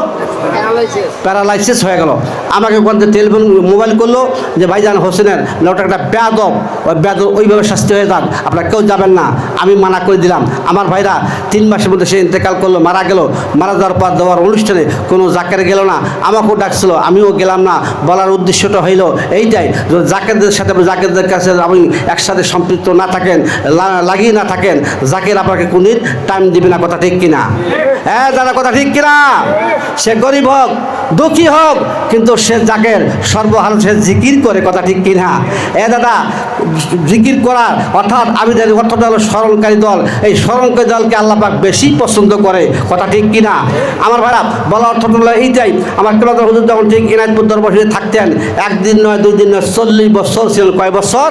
প্যারালাইসিস হয়ে গেল। আমাকে বলতে টেলিফোন মোবাইল করলো যে ভাইজান হোসেনের লোকটা একটা বেয়াদব, ওই বেয়াদব ওইভাবে শাস্তি হয়ে যাক, আপনারা কেউ যাবেন না। আমি মানা করে দিলাম। আমার ভাইরা 3 মাসের মধ্যে সে ইন্তেকাল করলো, মারা গেল। মারা যাওয়ার পর দেওয়ার অনুষ্ঠানে কোনো জাকের গেল না, আমাকেও ডাকছিল, আমিও গেলাম না। বলার উদ্দেশ্যটা হইল এইটাই, জাকেরদের সাথে জাকেরদের কাছে আপনি একসাথে সম্পৃক্ত না থাকেন, লাগিয়ে না থাকেন, জাকের আপনাকে কোনদিন টাইম দিবে না। কথা ঠিক কিনা? হ্যাঁ দাদা, কথা ঠিক কিনা? সে গরিব হোক, দুঃখী হোক, কিন্তু সে জাকের সর্বহাল সে জিকির করে। কথা ঠিক কিনা? দাদা, জিকির করার অর্থাৎ আবিদের অর্থটা হলো স্মরণকারী দল। এই স্মরণকারী দলকে আল্লাহ পাক বেশি পছন্দ করে। কথা ঠিক কিনা? আমার ভাইরা, বলা অর্থটা হলো এইটাই। আমার কেবল হুজুর যখন ঠিক এনায়েতপুর দরবারে থাকতেন, 1 দিন নয় 2 দিন নয়, 40 বছর ছিলেন। কয় বছর?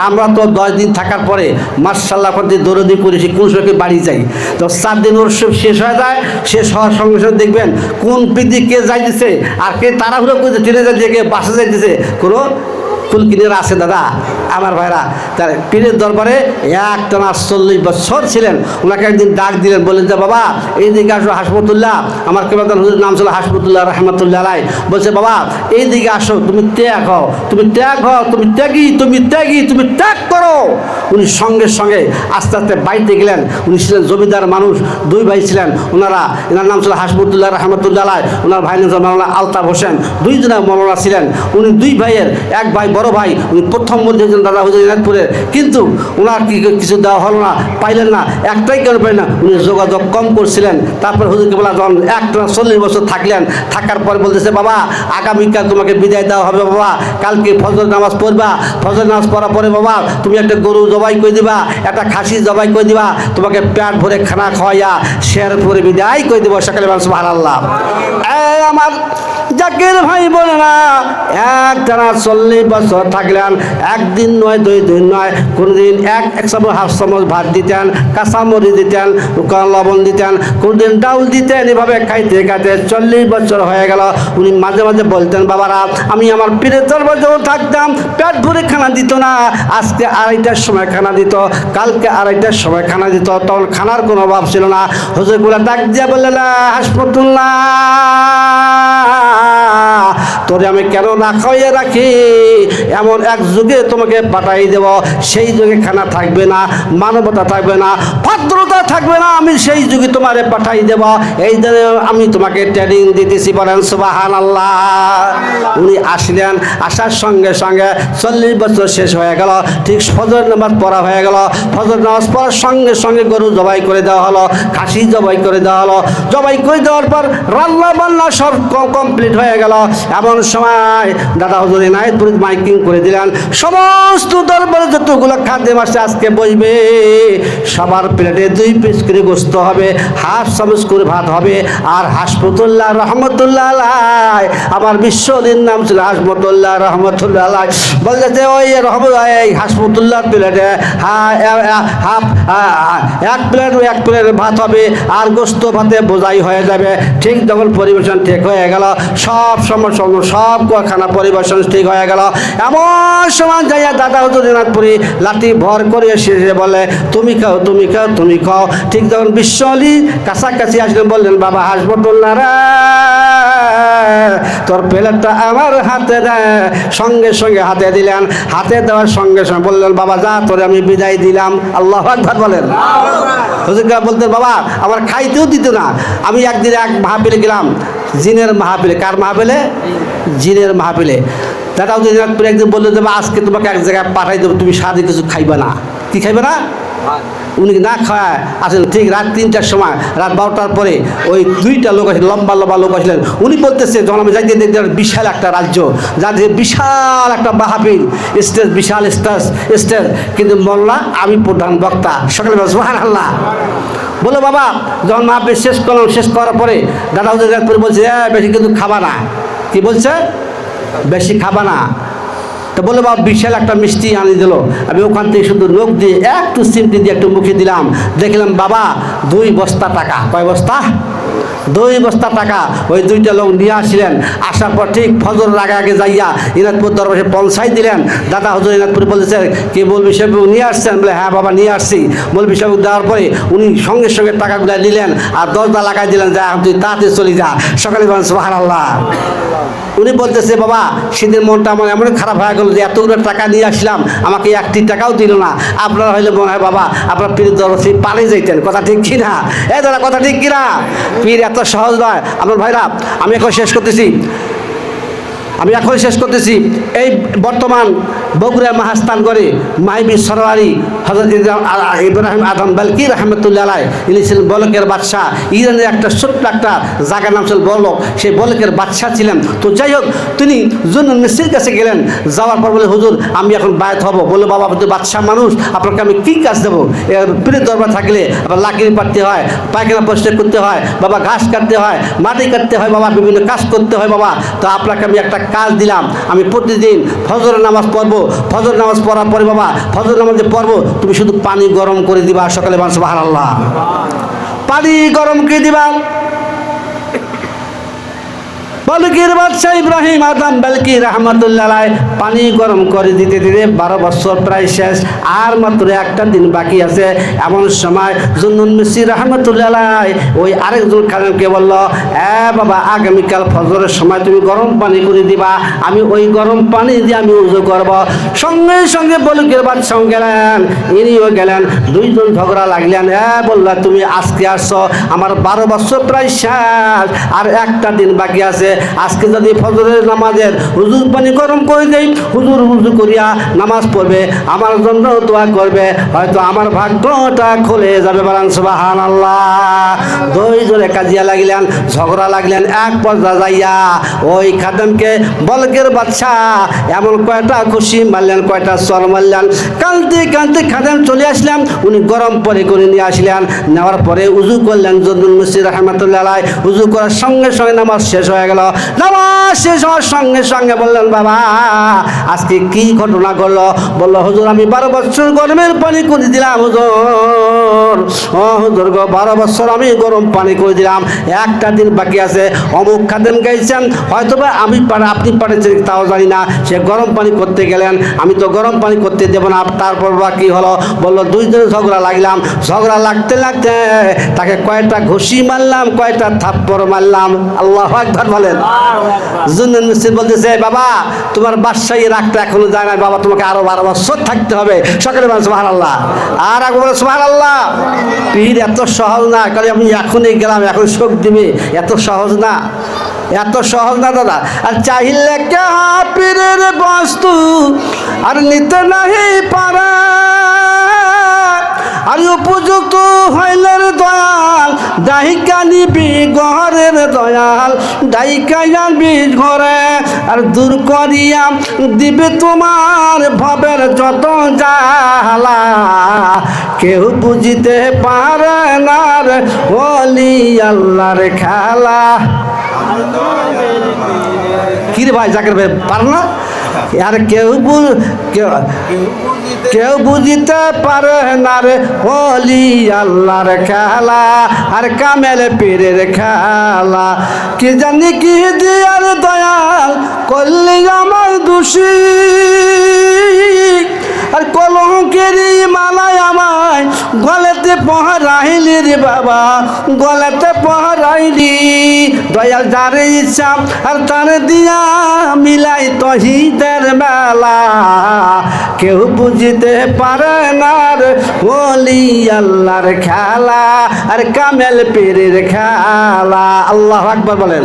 আমরা তো 10 দিন থাকার পরে মাশাআল্লাহ করতে দৌড়দি করেছি, কোন সময় বাড়ি যাই। তো 4 দিন ওর শেষ হয়ে যায়। শেষ হওয়ার সঙ্গে সঙ্গে দেখবেন কোন সম্পৃক্ত কে যাইতেছে আর কে তাড়াহুড়ো করে ট্রেনে যাইতে কে বাসে যাইতেছে কোনো কুলকিনের আছে দাদা আমার ভাইরা। তার পীরের দরবারে একটানা 40 বছর ছিলেন। ওনাকে একদিন ডাক দিলেন, বললেন যে বাবা এইদিকে আসো হাসমতুল্লাহ, আমার কেবাদান হুজুর নাম ছিল হাসমতুল্লাহ রহমতুল্লাহ আলাই। বলছে বাবা এইদিকে আসো, তুমি ত্যাগ হও, তুমি ত্যাগ হও, তুমি ত্যাগী, তুমি ত্যাগী, তুমি ত্যাগ করো। উনি সঙ্গে সঙ্গে আস্তে আস্তে বাড়িতে গেলেন। উনি ছিলেন জমিদার মানুষ, 2 ভাই ছিলেন ওনারা। এনার নাম ছিল হাসমতুল্লাহ রহমতুল্লাহ আলাই, ওনার ভাই নাম ছিল মৌলানা আলতাফ হোসেন। 2 জনের মৌলানা ছিলেন। উনি 2 ভাইয়ের এক ভাই বড় ভাই, উনি প্রথম মধ্যে দাদা হুজুর এনায়তপুরের, কিন্তু ওনার কিছু দেওয়া হলো না, পাইলেন না। একটাই কেন পাইলেন না, উনি যোগাযোগ কম করছিলেন। তারপর হুজুরকে বলা যখন একটানা 40 বছর থাকলেন, থাকার পর বলতেছে বাবা আগামীকাল তোমাকে বিদায় দেওয়া হবে বাবা, কালকে ফজর নামাজ পড়বা, ফজর নামাজ পড়ার পরে বাবা তুমি একটা গরু জবাই করে দিবা, একটা খাসি জবাই করে দিবা, তোমাকে পেট ভরে খানা খাওয়াইয়া শের করে বিদায় করে দিব। সকালে মানুষ সুবহানাল্লাহ। আমার জাকির ভাই বলে না একটানা 40 বছর থাকলেন। একদিন নয়, 2 দিন নয়, কোনদিন এক চামচ হাফ চামচ ভাত দিতেন, কাঁচামরিচ দিতেন, লবণ দিতেন, কোনদিন ডাউল দিতেন। এভাবে খাইতে খাইতে 40 বছর হয়ে গেল। উনি মাঝে মাঝে বলতেন বাবারা আমি আমার পীরের দরবারে যখন থাকতাম পেট ভরে খানা দিত না, আজকে 2:30টার সময় খানা দিত, কালকে 2:30টার সময় খানা দিত। তখন খানার কোনো অভাব ছিল না। হুজুরগুলা ডাক দিয়া বললেন হাসমতুল্লাহ তোরে আমি কেন না খাইয়ে রাখি, এমন এক যুগে তোমাকে পাঠাই দেব, সেই যুগে খানা থাকবে না, মানবতা থাকবে না, ভদ্রতা থাকবে না, আমি সেই যুগে তোমারে পাঠাই দেব। এই জন্য আমি তোমাকে ট্রেনিং দিতেছি। বলেন সুবহানাল্লাহ। উনি আসলেন, আসার সঙ্গে সঙ্গে 40 বছর শেষ হয়ে গেল। ঠিক ফজর নামাজ পড়া হয়ে গেল। ফজর নামাজ পড়ার সঙ্গে সঙ্গে গরু জবাই করে দেওয়া হলো, খাসি জবাই করে দেওয়া হলো। জবাই করে দেওয়ার পর রান্না বান্না সব কমপ্লিট হয়ে গেল। এমন সময় দাদা হুজুর এনায়েতপুরে মাইকিং করে দিলেন, সমস্ত দরবারে যতগুলো খাদ্য আসছে আজকে বসবে, সবার প্লেটে 2 পিস করে গোস্ত হবে, হাফ চামচ করে ভাত হবে। আর হাসমতুল্লাহ রহমতুল্লাহ আলাই, আমার বিশ্বদিন নাম ছিল হাসমতুল্লাহ রহমতুল্লাহ আলাই, বলছে যে ওই হাসমতুল্লাহ প্লেটে হাফ 1 প্লেট ভাত হবে আর গোস্ত ভাতে বোঝাই হয়ে যাবে। ঠিক যখন পরিবেশন ঠিক হয়ে গেল, সব সব খানা পরিবেশন ঠিক হয়ে গেল। এমন সময় যাইয়া দাদা হুজুর এনায়তপুরে লাঠি ভর করে শেষে বলে তুমি খাও, তুমি খাও, তুমি খাও। ঠিক যখন বিশ্বলি কাছাকাছি আসলেন বললেন বাবা হাসমতুল্লাহ রে তোর প্লেটটা আমার হাতে দে। সঙ্গে সঙ্গে হাতে দিলেন। হাতে দেওয়ার সঙ্গে সঙ্গে বললেন বাবা যা তোরে আমি বিদায় দিলাম। আল্লাহু আকবার বলেন। হুজুররা বলতেন বাবা আমার খাইতেও দিত না। আমি একদিন এক মাহফিলে গেলাম, জিনের মাহফিলে। কার মাহফিলে? জিনের মাহফিলে। দাদা হুজুর এনায়তপুরে একদিন বললেন যে আজকে তোমাকে এক জায়গায় পাঠাই দেবো, তুমি সারাদিন কিছু খাইবে না। কি খাইবে না? উনি না খায় আসেন। ঠিক রাত 3টার সময়, রাত 12টার পরে ওই 2টা লোক আসলেন, লম্বা লম্বা লোক আসলেন। উনি বলতেছে যখন আমি যাইতে দেখতে বিশাল একটা রাজ্য, যাদের বিশাল একটা মাহফিল, স্টেজ, বিশাল স্টেজ, কিন্তু মোল্লা আমি প্রধান বক্তা। সকালে সুবহানাল্লাহ বলো বাবা। যখন মাহফিল শেষ করলাম, শেষ করার পরে দাদা হুজুর এনায়তপুরে বলছে বেশি কিন্তু খাবা না। কি বলছে? বেশি খাবা না। তো বলে বাবা বিশাল একটা মিষ্টি আনি দিল। আমি ওখান থেকে শুধু লোক দিয়ে একটু সিমটি দিয়ে একটু মুখে দিলাম, দেখলাম বাবা 2 বস্তা টাকা। কয় বস্তা? 2 বস্তা টাকা। ওই 2টা লোক নিয়ে আসছিলেন। আসার পর ঠিক ফজরের আগে আগে যাইয়া এনায়তপুর দরবারে পৌঁছাই দিলেন। দাদা হুজুর এনায়তপুরে বলেছে কি মৌলভী সাহেব নিয়ে আসছেন? বলে হ্যাঁ বাবা নিয়ে আসছি। মৌলভী সাহেব দেওয়ার পরে উনি সঙ্গে সঙ্গে টাকাগুলো নিলেন আর দরজা লাগাই দিলেন যে তুই তাড়াতাড়ি চলে যা। সকালে বলেন সুবহানাল্লাহ। উনি বলতেছে বাবা সেদিন মনটা আমার এমন খারাপ হয়ে গেল যে এতগুলো টাকা নিয়ে আসলাম, আমাকে 1টি টাকাও দিল না। আপনারা হইলে মনে হয় বাবা আপনার পীরের দরবারে পালিয়ে যাইতেন। কথা ঠিক কিনা? এই দাদা কথা ঠিক কিনা? পীর এত সহজ নয়। আমার ভাইরা আমি এখন শেষ করতেছি। এই বর্তমান বগুড়া মাহাস্থান করে মাইবি সরওয়ারি হযরত ইব্রাহিম আদম বালকি রহমতুল্লাহ আলাই, ইনি ছিলেন বলকের বাদশাহ। ইরানের একটা ছোট্ট একটা জায়গার নাম ছিল বলক, সেই বলকের বাদশাহ ছিলেন। তো যাই হোক তিনি জুনুন মিসির কাছে গেলেন। যাওয়ার পর বলে হুজুর আমি এখন বায়াত হব। বলে বাবা আপনি বাদশাহ মানুষ, আপনাকে আমি কী কাজ দেবো? পীরের দরবার থাকলে আবার লাকড়ি পাড়তে হয়, পায়খানা পরিষ্কার করতে হয় বাবা, ঘাস কাটতে হয়, মাটি কাটতে হয় বাবা, বিভিন্ন কাজ করতে হয় বাবা। তো আপনাকে আমি একটা কাজ দিলাম, আমি প্রতিদিন ফজরের নামাজ পড়বো। ফজর নামাজ পড়ার পরে বাবা ফজর নামাজে পড়বো, তুমি শুধু পানি গরম করে দিবা। সকালে বলেন সুবহানাল্লাহ। পানি গরম করে দিবা। বলকির বাদশাহ ইব্রাহিম আদম বালকি রহমতুল্লাহ আলাইহি পানি গরম করে দিতে দিতে 12 বছর প্রায় শেষ, আর মাত্র একটা দিন বাকি আছে। এমন সময় জুন্নুন মিসরি রহমতুল্লাহ আলাইহি ওই আরেকজন খাদেমকে বলল, বাবা আগামীকাল ফজরের সময় তুমি গরম পানি করে দিবা, আমি ওই গরম পানি দিয়ে আমি উযু করব। সঙ্গে সঙ্গে বলকির বাদশাহ গেলেন, ইনিও গেলেন, দুইজন ঝগড়া লাগলেন। বললা তুমি আজকে আসছো, আমার 12 বছর প্রায় শেষ, আর একটা দিন বাকি আছে। আজকে যদি ফজরের নামাজের হুজুর পানি গরম করে দেই, হুজুর হুজু করিয়া নামাজ পড়বে, আমার জন্য দোয়া করবে, হয়তো আমার ভাগ্যটা খুলে যাবে। বলেন সুবহানাল্লাহ। দুইজনে কাজিয়া লাগলেন, ঝগড়া লাগলেন। এক পর্যায়ে যাইয়া ওই খাদেমকে বলকের বাদশাহ এমন কয়টা খুশি মারলেন, কয়টা চর মারলেন। কাঁদতে কাঁদতে খাদেম চলে আসলেন, উনি গরম পরে করে নিয়ে আসলেন। নেওয়ার পরে উজু করলেন জুন্নুন মিসরি রহমতুল্লাহ আলাইহি। উজু করার সঙ্গে সঙ্গে নামাজ শেষ হয়ে গেল। নামাজ শেষ হওয়ার সঙ্গে সঙ্গে বললেন, বাবা আজকে কি ঘটনা ঘটলো? বললো, হুজুর আমি 12 বছর গরমের পানি করে দিলাম হুজুর। ও হুজুর গো, 12 বছর আমি গরম পানি করে দিলাম, একটা দিন বাকি আছে। অমুক খাদেম গাইছেন, হয়তো বা আমি আপনি পারেছেন তাও জানি না, সে গরম পানি করতে গেলেন, আমি তো গরম পানি করতে দেবো না। তারপর বা কি হলো? বললো, দুইজনে ঝগড়া লাগলাম, ঝগড়া লাগতে লাগতে তাকে কয়টা ঘুষি মারলাম, কয়টা থাপ্পড় মারলাম। আল্লাহু আকবার বলেন। জুন্নুন মিসরি বলতেছে, বাবা তোমার বাদশাহী রাগটা এখনো যায় না, বাবা তোমাকে আরো 12 বছর থাকতে হবে। সকলে বলেন সুবহানাল্লাহ। আর আগে বলে সুবহানাল্লাহ। পীর এত সহজ না, কারণ আমি এখনই গেলাম এখন শোক দিবে, এত সহজ না, এত সহজ না দাদা। আর চাইলে কে পীরের বস্তু আর নিতে নাহি পারে, আর উপযুক্ত হইলের দয়াল ডাইকা নিবি ঘরের দয়াল, ডাইকা আনবি ঘরে, আর দূর করিয়া দিবে তোমার ভবের যত জ্বালা। কেউ বুঝিতে পারে না রে ওলি আল্লাহর খেলা। কি রে ভাই জাকির ভাই, পার না? আর কেউ বুঝিতে পারে না রে ওলি আল্লাহর খেলা, আর কামেল পীরের খেলা। কি জানি কি দিয়ার দয়াল করলি আমার দোষী, আর কলঙ্কেরই মালায় আমায় গলাতে পহরাইলি রে বাবা, গলাতে পহরাইলি। দয়াল যারে ইচ্ছা আর তার দিয়া মিলাই তহিদের মেলা। কেউ বুঝিতে পারে না রে ওলি আল্লাহর খেলা, আর কামেল পীরের খেলা। আল্লাহু আকবার বলেন।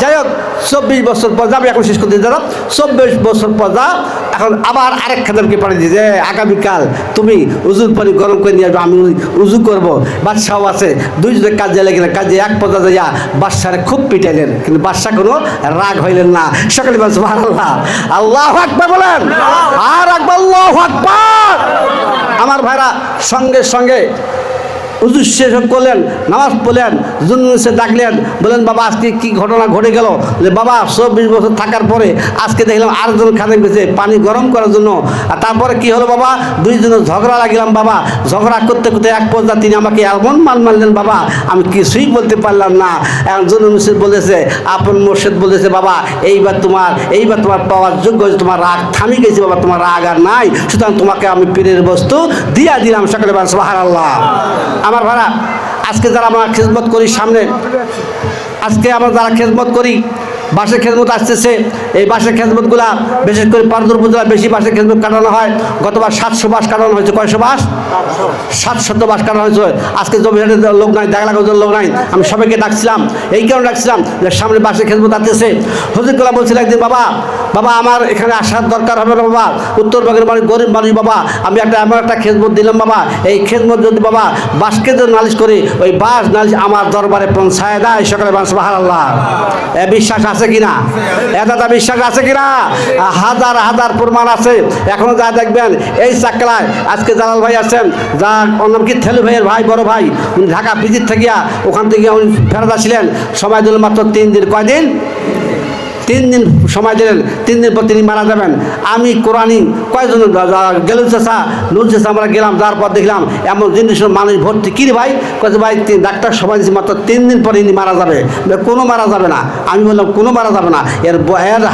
যাই হোক, 24 বছর পর যাবে, এখন শেষ করতে যারা 24 বছর পর যা, এখন আবার আরেক খাদেমকে পাঠিয়ে দিয়েছে, আগামীকাল তুমি উজুর পানি গরম করে নিয়ে আসবে, আমি উজু করবো। বাদশাহ আছে, দুইজনে কাজে লেগে কাজে এক পর্যায়ে যাইয়া বাদশারে খুব পিটাইলেন, কিন্তু বাদশাহ কোনো রাগ হইলেন না। সকলে বলছে সুবহানাল্লাহ। আল্লাহু আকবার বলেন। আর আকবার, আল্লাহু আকবার। আমার ভাইরা সঙ্গে সঙ্গে উজু শেষ করলেন, নামাজ পড়লেন, জুন্নুন ডাকলেন, বলেন বাবা আজকে কি ঘটনা ঘটে গেল? যে বাবা 24 বছর থাকার পরে আজকে দেখলাম আরেকজন খাদেম গেছে পানি গরম করার জন্য। আর তারপরে কি হলো বাবা? দুইজনে ঝগড়া লাগলাম বাবা। ঝগড়া করতে করতে এক পর্যায়ে তিনি আমাকে এমন মারলেন বাবা, আমি কিছুই বলতে পারলাম না। এখন জুন্নুন বলেছে, আপন মোর্শেদ বলেছে, বাবা এইবার তোমার পাওয়ার যোগ্য, তোমার রাগ থামি গেছে বাবা, তোমার রাগ আর নাই, সুতরাং তোমাকে আমি পীরের বস্তু দিয়া দিলাম। সকলে বলেন সুবহানাল্লাহ। আমার ভাড়া আজকে যারা আমরা খেদমত করি, সামনে আজকে আমরা যারা খেদমত করি, বাসের খেদমত আসতেছে, এই বাসের খেদমতগুলা বিশেষ করে পারদুর উপজেলা বেশি বাসের খেদমত কাটানো হয়। গতবার 700 বাস কাটানো হয়েছে। কয়শো বাস? 700 বাস কাটানো হয়েছে। আজকে জমিহাটের লোক নাই, 1.5 লাখ লোক নাই। আমি সবাইকে ডাকছিলাম, এই কারণে ডাকছিলাম যে সামনে বাসের খেদমত আসতেছে। হুজুরগুলা বলছিল একদিন, বাবা আমার এখানে আসার দরকার হবে না বাবা, উত্তরবঙ্গের মানুষ গরিব মানুষ বাবা, আমি এমন একটা খেদমত দিলাম বাবা, এই খেদমত যদি বাবা বাসকে যদি নালিশ করি, ওই বাস নালিশ আমার দরবারে পৌঁছায় দেয়। সকালে বাস সুবহানাল্লাহ। বিশ্বাস আছে কিনা? দাদা বিশ্বাস আছে কিনা? হাজার হাজার প্রমাণ আছে। এখনো যা দেখবেন এই চাকলায় আজকে জালাল ভাই আছেন, যার নাম কি থেলু ভাইয়ের ভাই, বড় ভাই, উনি ঢাকা ভিজিট থেকে ওখান থেকে উনি ফেরত আসছিলেন, সময় দিল মাত্র 3 দিন। কয়দিন? 3 দিন সময় দিলেন, 3 দিন পর তিনি মারা যাবেন। আমি কোরআনি কয়েকজন গেলুন চাষা নুন চাষা আমরা গেলাম, যাওয়ার পর দেখলাম এমন জিনিস মানুষ ভর্তি। কী রে ভাই? কয়েছে ভাই ডাক্তার সময় দিয়েছে মাত্র 3 দিন পরে ইনি মারা যাবে। কোনো মারা যাবে না। আমি বললাম কোনো মারা যাবে না, এর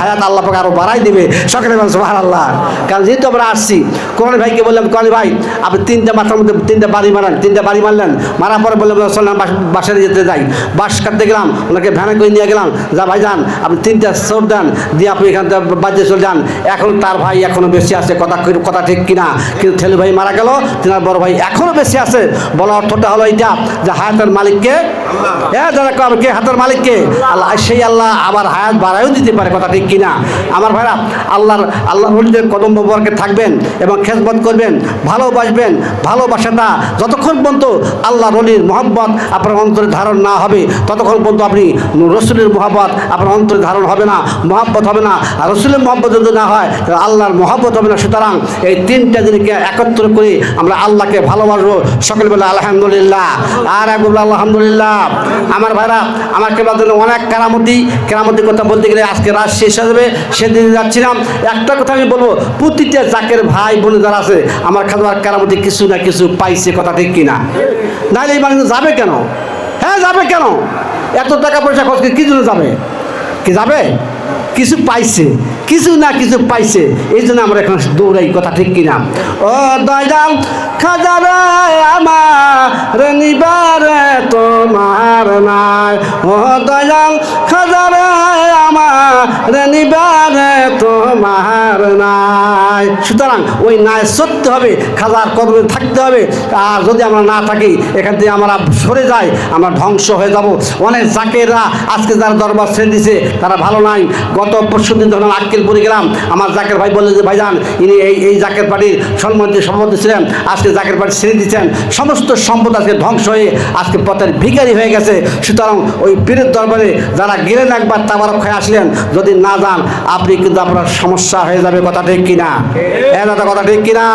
হায়াত আল্লাহ পাক আরও বাড়াই দেবে। সকালে বলছে সুবহানাল্লাহ। কারণ যেহেতু আমরা আসছি, কোরআন ভাইকে বললাম কোরআন ভাই আপনি 3টা মাথার মধ্যে 3টা বাড়ি মারেন। 3টা বাড়ি মারলেন, মারার পরে বললাম চললাম বাসায় যেতে যাই। বাস কাটতে গেলাম, ওনাকে ভ্যানে করে নিয়ে গেলাম, যা ভাই যান আপনি 3টা চোর দেন, দিয়ে আপনি এখান থেকে বাজে চলে যান। এখন তার ভাই এখনো বেশি আছে, কথা ঠিক কিনা? কিন্তু ঠেলু ভাই মারা গেল, তিনার বড় ভাই এখনো বেশি আছে। বলা অর্থটা হলো এইটা যে হায়াতের মালিককে, হ্যাঁ যারা কে হাতের মালিককে? আল্লাহ। সেই আল্লাহ আবার হায়াত বাড়ায়ও দিতে পারে, কথা ঠিক কিনা? আমার ভাইরা, আল্লাহ ওলিদের কদম বরকে থাকবেন এবং খেদমত করবেন, ভালোবাসবেন। ভালোবাসাটা যতক্ষণ পর্যন্ত আল্লাহ রলির মহব্বত আপনার অন্তরে ধারণ না হবে, ততক্ষণ পর্যন্ত আপনি রসুলের মহব্বত আপনার অন্তরে ধারণ হবে না, মহব্বত হবে না। আর রসুলের মহব্বত যদি না হয় তাহলে আল্লাহর মহব্বত হবে না। সুতরাং এই 3টা জিনিসকে একত্র করে আমরা আল্লাহকে ভালোবাসবো। সকলে বলে আলহামদুলিল্লাহ, আর এক বলে আলহামদুলিল্লাহ। আমার ভাইরা, আমার কেবল অনেক কেরামতি কথা বলতে গেলে আজকে রাত শেষ হয়ে যাবে, সেদিন যাচ্ছিলাম। একটা কথা আমি বলবো, প্রতিটা জাকের ভাই বোন যারা আছে আমার খাবার কেরামতি কিছু না কিছু পাইছে, কথা ঠিক কিনা? নাহলে এই মানুষ যাবে কেন? হ্যাঁ যাবে কেন? এত টাকা পয়সা খরচ করে কি জন্য যাবে? কি যাবে? কিছু পাইছে, কিছু না কিছু পাইছে, এই জন্য আমরা এখন দৌড়াই, কথা ঠিক কিনা? ও দয়াল খাজারে আমার নিবারে তোমার নাই, ও দয়াল খাজারে আমার নিবারে তোমার নাই। সুতরাং ওই নাই সত্যি হবে, খাজার কদমে থাকতে হবে। আর যদি আমরা না থাকি, এখান থেকে আমরা সরে যাই, আমরা ধ্বংস হয়ে যাব। অনেক জাকেররা আজকে যারা দরবার ছেড়ে দিছে তারা ভালো নাই। গত পরশু দিন যখন আক্কেলপুরে গেলাম, আমার জাকের ভাই বললেন যে ভাইজান ইনি এই জাকের পার্টির সম্মানিত সভাপতি ছিলেন, আজকে জাকের পার্টি ছেড়ে দিচ্ছেন। সমস্ত সম্পদ আজকে ধ্বংস হয়ে আজকে পথের ভিখারি হয়ে গেছে। সুতরাং ওই পীরের দরবারে যারা গেলেন একবার তাবারক খেয়ে আসলেন, যদি না যান আপনি কিন্তু আপনার সমস্যা হয়ে যাবে, কথা ঠিক কিনা? দাদা কথা ঠিক কিনা?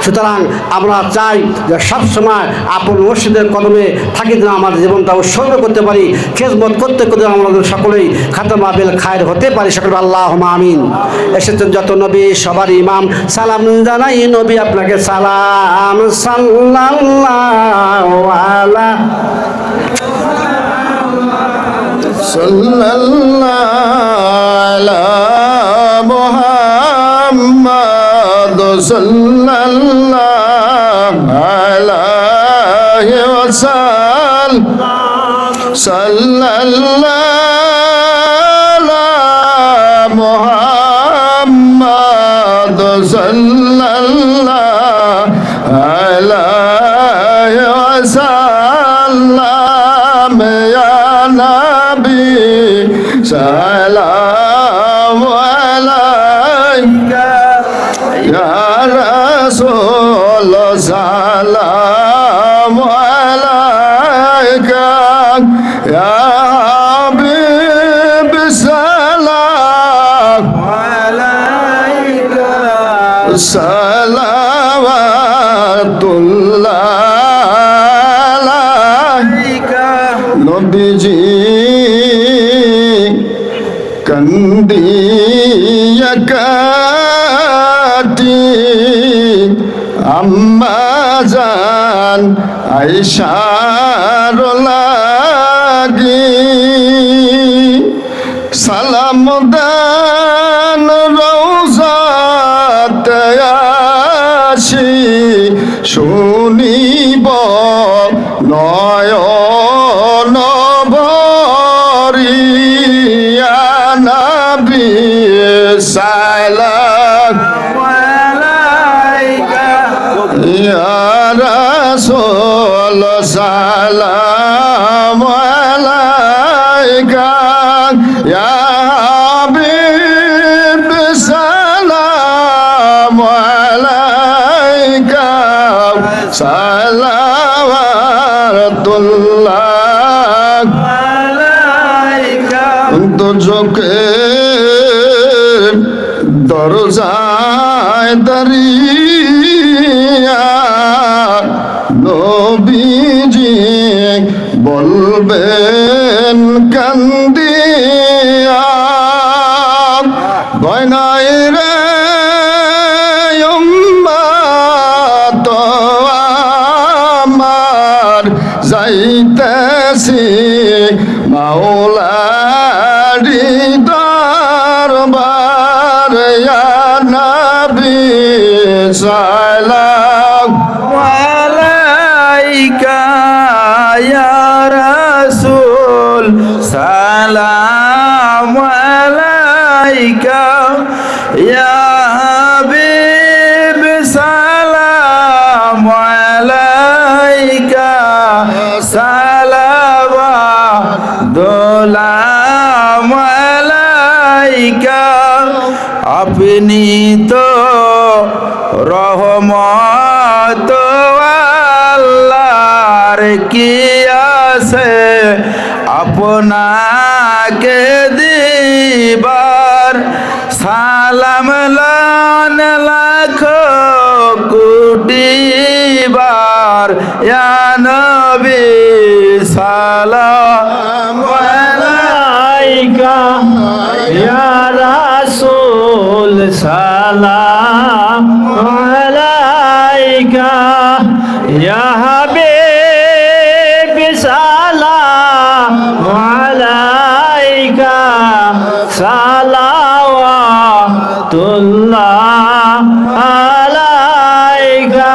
সুতরাং আমরা চাই যে সবসময় আপন মসজিদের কদমে থাকি, যেন আমাদের জীবনটা উৎসর্গ করতে পারি, খেজমত করতে করতে আমাদের সকলেই খাতমা বিল খায়ের হতে পারি। সকলে আল্লাহুম্মা আমিন। এসেছেন যত নবী সবার ইমাম, সালাম জানাই নবী আপনাকে সালাম। সাল্লাল্লাহু আলা সাল্লাল্লাহু মুহাম্মাদ সাল্লাল্লাহু আলাইহি ওয়াসাল্লাম। সাল্লাল্লাহু মুহাম্মাদ সাল্লাল্লাহু আলাইহি ওয়াসাল্লাম। ইয়া নবী সালাম আলাইকা, ইয়া রাসূল সালাম আলাইকা, ইয়া হাবিব সালাম আলাইকা, সালাওয়াতুল্লাহ আলাইকা। নবীজি কান্দিয়া কাটি আম্মা জান আয়েশার লাগি, সালাম দান রওজাতে আসি, শুনিব নয়ন ভরিয়া। নবী সালাম আলাইকা, ইয়া রাসূল সালাম আলাইকা, ইয়া হাবিব সালাম আলাইকা, সালাওয়াতুল্লাহ আলাইকা। দুজকের দরজায় দাঁড়িয়া নবীজি বলবেন কান্দিয়া, গয়নায় রে উম্মত আমার যাইতেছি মাওলারি দরবার ইয়া নবী সালাম আলাইকা ইয়া রাসূল সালাম আলাইকা ইয়া হাবিব সালাম আলাইকা সালাওয়াতুল্লাহ আলাইকা আপনি তো রহমত আল্লাহর কি আছে আপনাকে দিবার সালাম লান লাখ কোটি বার ইয়া নবী সালাম আলাইকা ইয়া রাসূল সালাম আলাইকা ইয়া হাবিব সালাম আলাইকা সালাওয়াতুল্লাহ আলাইকা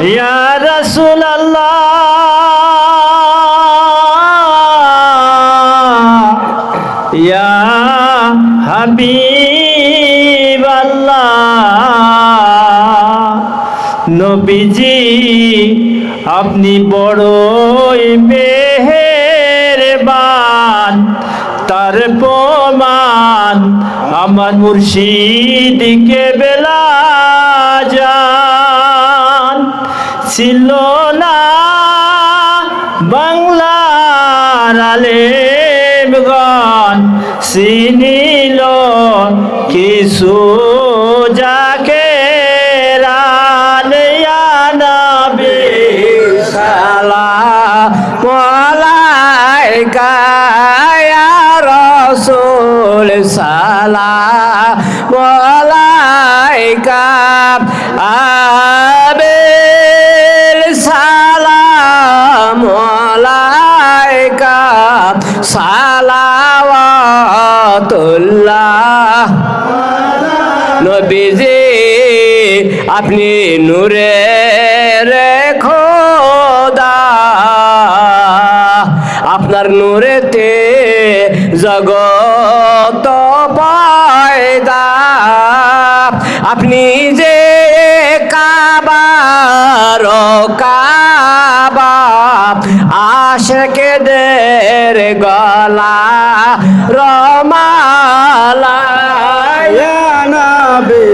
ইয়া রাসূলুল্লাহ ইয়া হাবিবাল্লাহ নবীজি আপনি বড়ই মেহেরবান তার প্রমাণ আমার মুর্শিদ কেবলা জান ছিল না বাংলার আলেমগণ চিনিল কিছু যাকে রানিয়া নবী সালাম আলাইকা ইয়া রাসূল সালাম আলাইকা আবিল সালাম আলাইকা সালাওয়াতুল্লাহ নবীজি আপনি নূরের খোদা আপনার নূরেতে জগত পয়দা আপনি যে কাবার কাবা আশিকদের গলা রমালা ইয়া নবী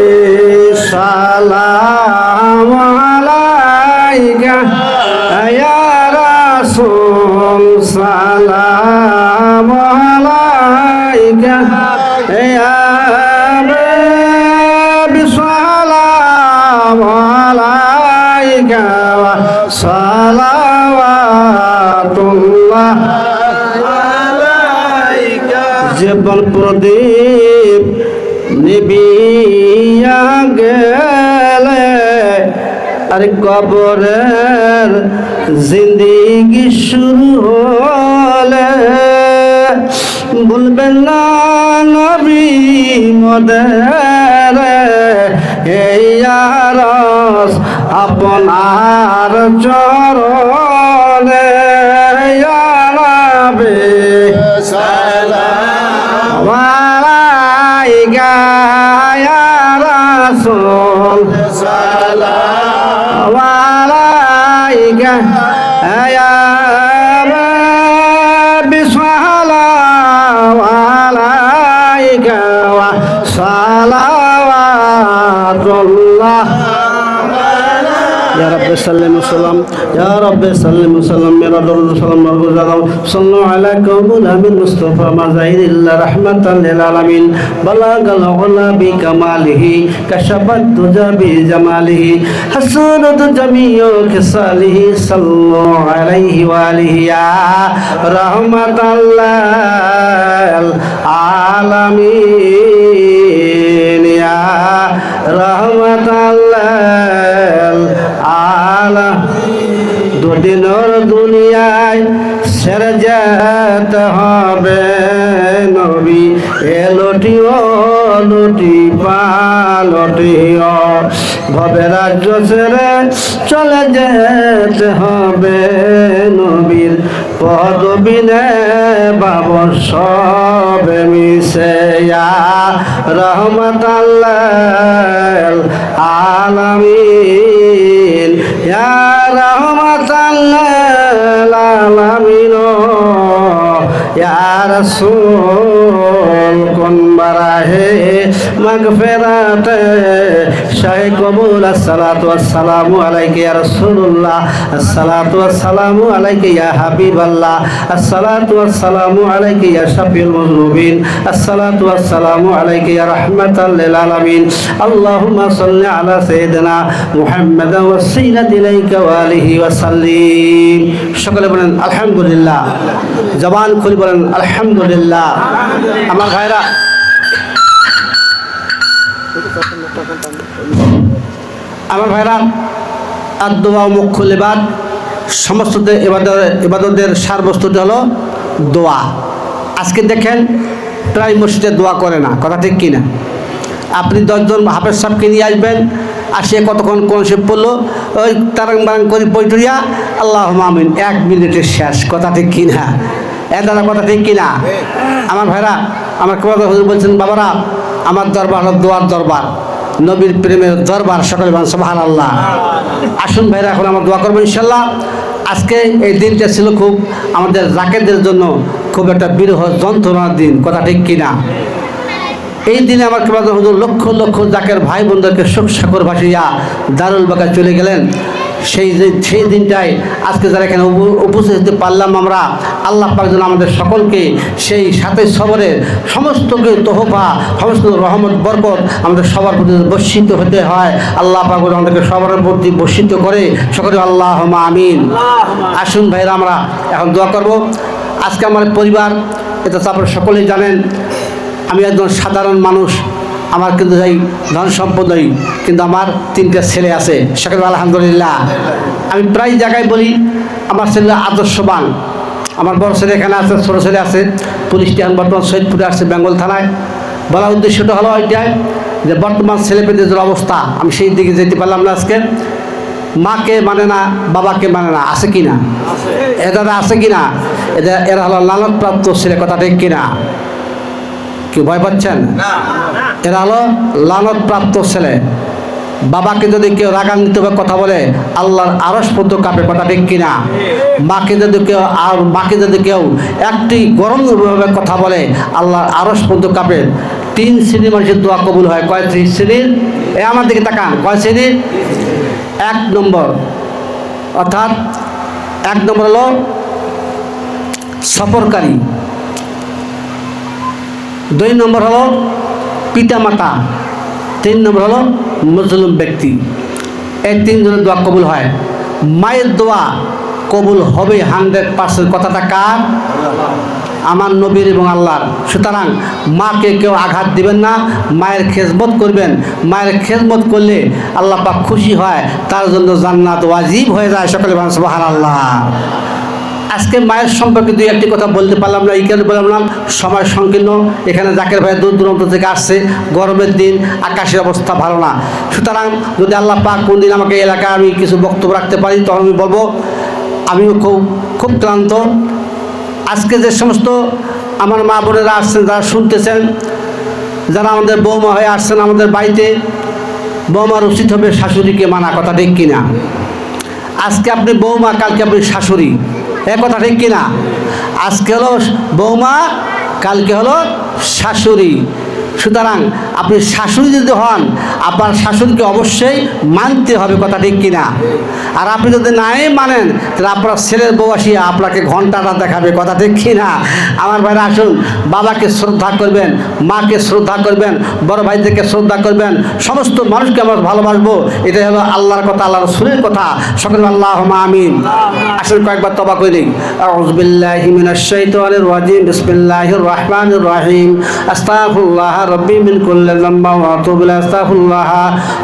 সালাম আলাইকা ইয়া রাসূল সালাম আলাইকা ইয়া নবী সালাম আলাইকা ওয়া সালাওয়াতুল্লাহ আলাইকা জীবন প্রদীপ নিবিয়া গেলে আর কবরের জিন্দিগি শুরু হলে বলবেন না নবী মদের এই আরস আপনার চরণে ইয়া নবী সালাম আলাইকা ইয়া রাসূল সালাম আলাইকা ইয়া নবী সালাম আলাইকা ওয়া সালাওয়াতুল্লাহ يا رب سلم وسلم يا رب سلم وسلم मेरा दरूद सलाम मरहूम صلوا على قبول من مصطفى مزايد الله رحمة للعالمين بلغ العلا بكماله كشف الدجى بجماله حسنت جميع خصاله صلوا عليه وآله يا رحمة الله العالمين রহমাতাল্লিল আলামিন। দুদিনের দুনিয়ায় ছেড়ে যেতে হবে নবী, এলোটিও লুটি পালটিও, ভবে রাজ্য ছেড়ে চলে যেতে হবে নবীর পদবিনে বাব সবে মিশে। ইয়া রহমাতাল্লিল আলামিন, ইয়া রহমাতাল্লিল আলামিন, ইয়া রাসূল কুন বারাহে মাগফিরাত শাহে কবুল। আসসালাতু ওয়াসসালামু আলাইকা ইয়া রাসূলুল্লাহ, আসসালাতু ওয়াসসালামু আলাইকা ইয়া হাবিবাল্লাহ, আসসালাতু ওয়াসসালামু আলাইকা ইয়া শাফিউল মুযনিবিন, আসসালাতু ওয়াসসালামু আলাইকা ইয়া রাহমাতাল লিল আলামিন। আল্লাহুম্মা সাল্লি আলা সাইয়্যিদিনা মুহাম্মাদ ওয়াসিলাতি ইলাইকা ওয়া আলিহি ওয়া সাল্লিম। সকলে বলেন আলহামদুলিল্লাহ, জবান খুলে বলেন আলহামদুলিল্লাহ। আমার ভাইরা, আর দোয়া মুখ্য ইবাদত, সমস্ত ইবাদতের সারবস্তুটি হলো দোয়া। আজকে দেখেন প্রায় মসজিদে দোয়া করে না, কথা ঠিক কিনা? আপনি 10 জন হাফেজ সাহেবকে নিয়ে আসবেন, আসে কতক্ষণ কোন সে পড়লো, ওই তারাং বারাং করে পৈটুরিয়া আল্লাহুম্মা আমিন, 1 মিনিটে শেষ, কথা ঠিক কিনা? দাদা কথা ঠিক কিনা? আমার ভাইরা, আমার কেবল হুজুর বলছেন, বাবারা আমার দরবার হলো দোয়ার দরবার, নবীর প্রেমের দরবার। সকলে বলেন সুবহানাল্লাহ। আসুন ভাইরা, এখন আমরা দোয়া করবো ইনশাল্লাহ। আজকে এই দিনটা ছিল খুব আমাদের জাকেরদের জন্য খুব একটা বিরহ যন্ত্রণার দিন, কথা ঠিক কিনা? এই দিনে আমার কেবল হুজুর লক্ষ লক্ষ জাকের ভাই বোনদেরকে শোক সাগর ভাসিয়া দারুল বাগায় চলে গেলেন। সেই দিনটাই আজকে যারা এখানে উপস্থিত হতে পারলাম আমরা, আল্লাহ পাক যেন আমাদের সকলকে সেই সাথে সবরের সমস্ত তোহফা, সমস্ত রহমত বরকত আমাদের সবার প্রতি বর্ষিত হতে হয়। আল্লাহ পাক আমাদেরকে সবার প্রতি বর্ষিত করে, সকলে আল্লাহুম্মা আমিন। আসুন ভাইরা, আমরা এখন দোয়া করব। আজকে আমার পরিবার, এটা তো আপনারা সকলেই জানেন, আমি একজন সাধারণ মানুষ, আমার কিন্তু এই ধন সম্পদ নেই, কিন্তু আমার 3টা ছেলে আছে, সকলে আলহামদুলিল্লাহ। আমি প্রায় জায়গায় বলি আমার ছেলে আদর্শবান। আমার বড় ছেলে এখানে আছে, ছোটো ছেলে আছে, পুলিশ স্টেশন বর্তমান সৈয়দপুরে আসছে বেঙ্গল থানায়। বলার উদ্দেশ্যটা হলো ওইটাই যে বর্তমান ছেলেপেলেদের যে অবস্থা, আমি সেই দিকে যেতে পারলাম না। আজকে মাকে মানে না, বাবাকে মানে না, আছে কি না? দাদা আছে কি না? এরা হলো লালনপ্রাপ্ত ছেলে, কথা ঠিক কিনা? কি ভয় পাচ্ছেন? এরা হলো লালনপ্রাপ্ত ছেলে। বাবাকে যদি কেউ রাগান্বিতভাবে কথা বলে আল্লাহর আরশ পর্যন্ত কাঁপে, কথা ঠিক কিনা? মাকে যদি কেউ একটি গরমভাবে কথা বলে আল্লাহর আরশ পর্যন্ত কাঁপে। 3 শ্রেণীর মানুষের দোয়া কবুল হয়। কয় শ্রেণীর? আমার দিকে তাকান, কয় শ্রেণীর? 1 নম্বর, অর্থাৎ 1 নম্বর হলো সফরকারী, 2 নম্বর হলো পিতামাতা, 3 নম্বর হলো মুসলিম ব্যক্তি। এই 3 জনের দোয়া কবুল হয়। মায়ের দোয়া কবুল হবে 100%। কথাটা কার? আমার নবীর এবং আল্লাহর। সুতরাং মাকে কেউ আঘাত দিবেন না, মায়ের খেদমত করবেন। মায়ের খেদমত করলে আল্লাহ পাক খুশি হয়, তার জন্য জান্নাত ওয়াজিব হয়ে যায়। সকলে বলেন সুবহানাল্লাহ। আজকে মায়ের সম্পর্কে 2-1টি কথা বলতে পারলাম না, এই কারণে বললাম না, সময় সংকীর্ণ। এখানে জাকের ভাই দূর দূরান্ত থেকে আসছে, গরমের দিন, আকাশের অবস্থা ভালো না। সুতরাং যদি আল্লাহ পাক কোন দিন আমাকে এলাকায় আমি কিছু বক্তব্য রাখতে পারি, তখন আমি বলবো। আমিও খুব ক্লান্ত। আজকে যে সমস্ত আমার মা বোনেরা আসছেন, যারা শুনতেছেন, যারা আমাদের বৌমা হয়ে আসছেন আমাদের বাড়িতে, বৌমার উচিত হবে শাশুড়িকে মানা, কথা ঠিক কিনা? আজকে আপনি বৌমা, কালকে আপনি শাশুড়ি, কথা ঠিক কিনা? আজকে হলো বৌমা, কালকে হলো শাশুড়ি। সুতরাং আপনি শাশুড়ি যদি হন, আপনার শাশুড়িকে অবশ্যই মানতে হবে, কথা ঠিক কিনা? আর আপনি যদি নাই মানেন, তাহলে আপনার ছেলের বউ আসিয়া আপনাকে ঘন্টাটা দেখাবে, কথা ঠিক কিনা? আমার ভাইরা আসুন, বাবাকে শ্রদ্ধা করবেন, মাকে শ্রদ্ধা করবেন, বড় ভাইদেরকে শ্রদ্ধা করবেন, সমস্ত মানুষকে আমরা ভালোবাসবো। এটাই হলো আল্লাহর কথা, আল্লাহ রাসূলের কথা। সকলে আল্লাহুম্মা আমিন। আসুন কয়েকবার তওবা করে নিই। আউযু বিল্লাহি মিনাশ শাইতানির রাজিম। বিসমিল্লাহির রহমানির রহিম। আস্তাগফিরুল্লাহ ربي من كل ذنب وأتوب إليه أستغفر الله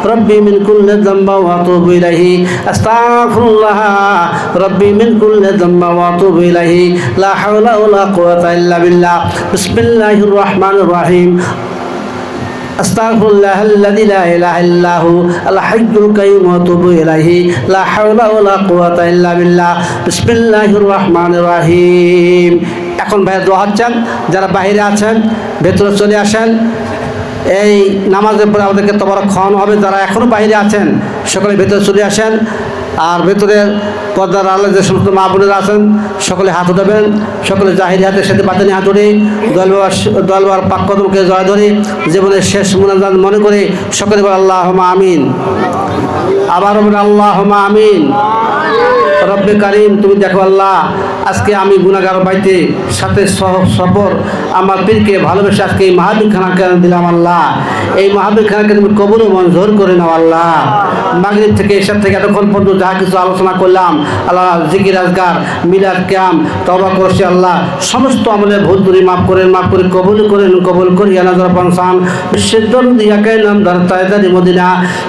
ربي من كل ذنب وأتوب إليه أستغفر الله ربي من كل ذنب وأتوب إليه لا حول ولا قوة إلا بالله بسم الله الرحمن الرحيم أستغفر الله الذي لا إله إلا هو الحي القيوم وأتوب إليه لا حول ولا قوة إلا بالله بسم الله الرحمن الرحيم এখন ভাই দোয়া হচ্ছেন যারা বাইরে আছেন ভেতরে চলে আসেন এই নামাজের পরে আমাদেরকে তবারক খাওয়ানো হবে যারা এখনো বাইরে আছেন সকলে ভেতরে চলে আসেন আর ভেতরে পর্দার আলে যে সমস্ত মা বোনেরা আছেন সকলে হাত উঠাবেন সকলে জাহিরি হাতের সাথে বাতানি হাত ধরে দলবার পাক কদমকে জয় ধরে জীবনের শেষ মুনাজাত মনে করে সকলে বলে আল্লাহুম্মা আমিন আবার বলে আল্লাহুম্মা আমিন রব্বে কারিম তুমি দেখো আল্লাহ আজকে আমি গুনাহগার বাইতে সাথে সফর আমার পীরকে ভালোবেসে আজকে এই মাহফিল খানাকে দিলাম আল্লাহ এই মাহফিল খানাকে তুমি কবুল ও মঞ্জুর করে নাও আল্লাহ মাগরিব থেকে এশার থেকে এতক্ষণ পর্যন্ত যা কিছু আলোচনা করলাম আল্লাহ জিকির আজগার মিলাদ কিয়াম তওবা করছি আল্লাহ সমস্ত আমলের ভুল ত্রুটি মাফ করে কবুল করি আনাজার পানসান বিশুদ্ধ দিয়াকে নাম দরতায় দাদি মদিনা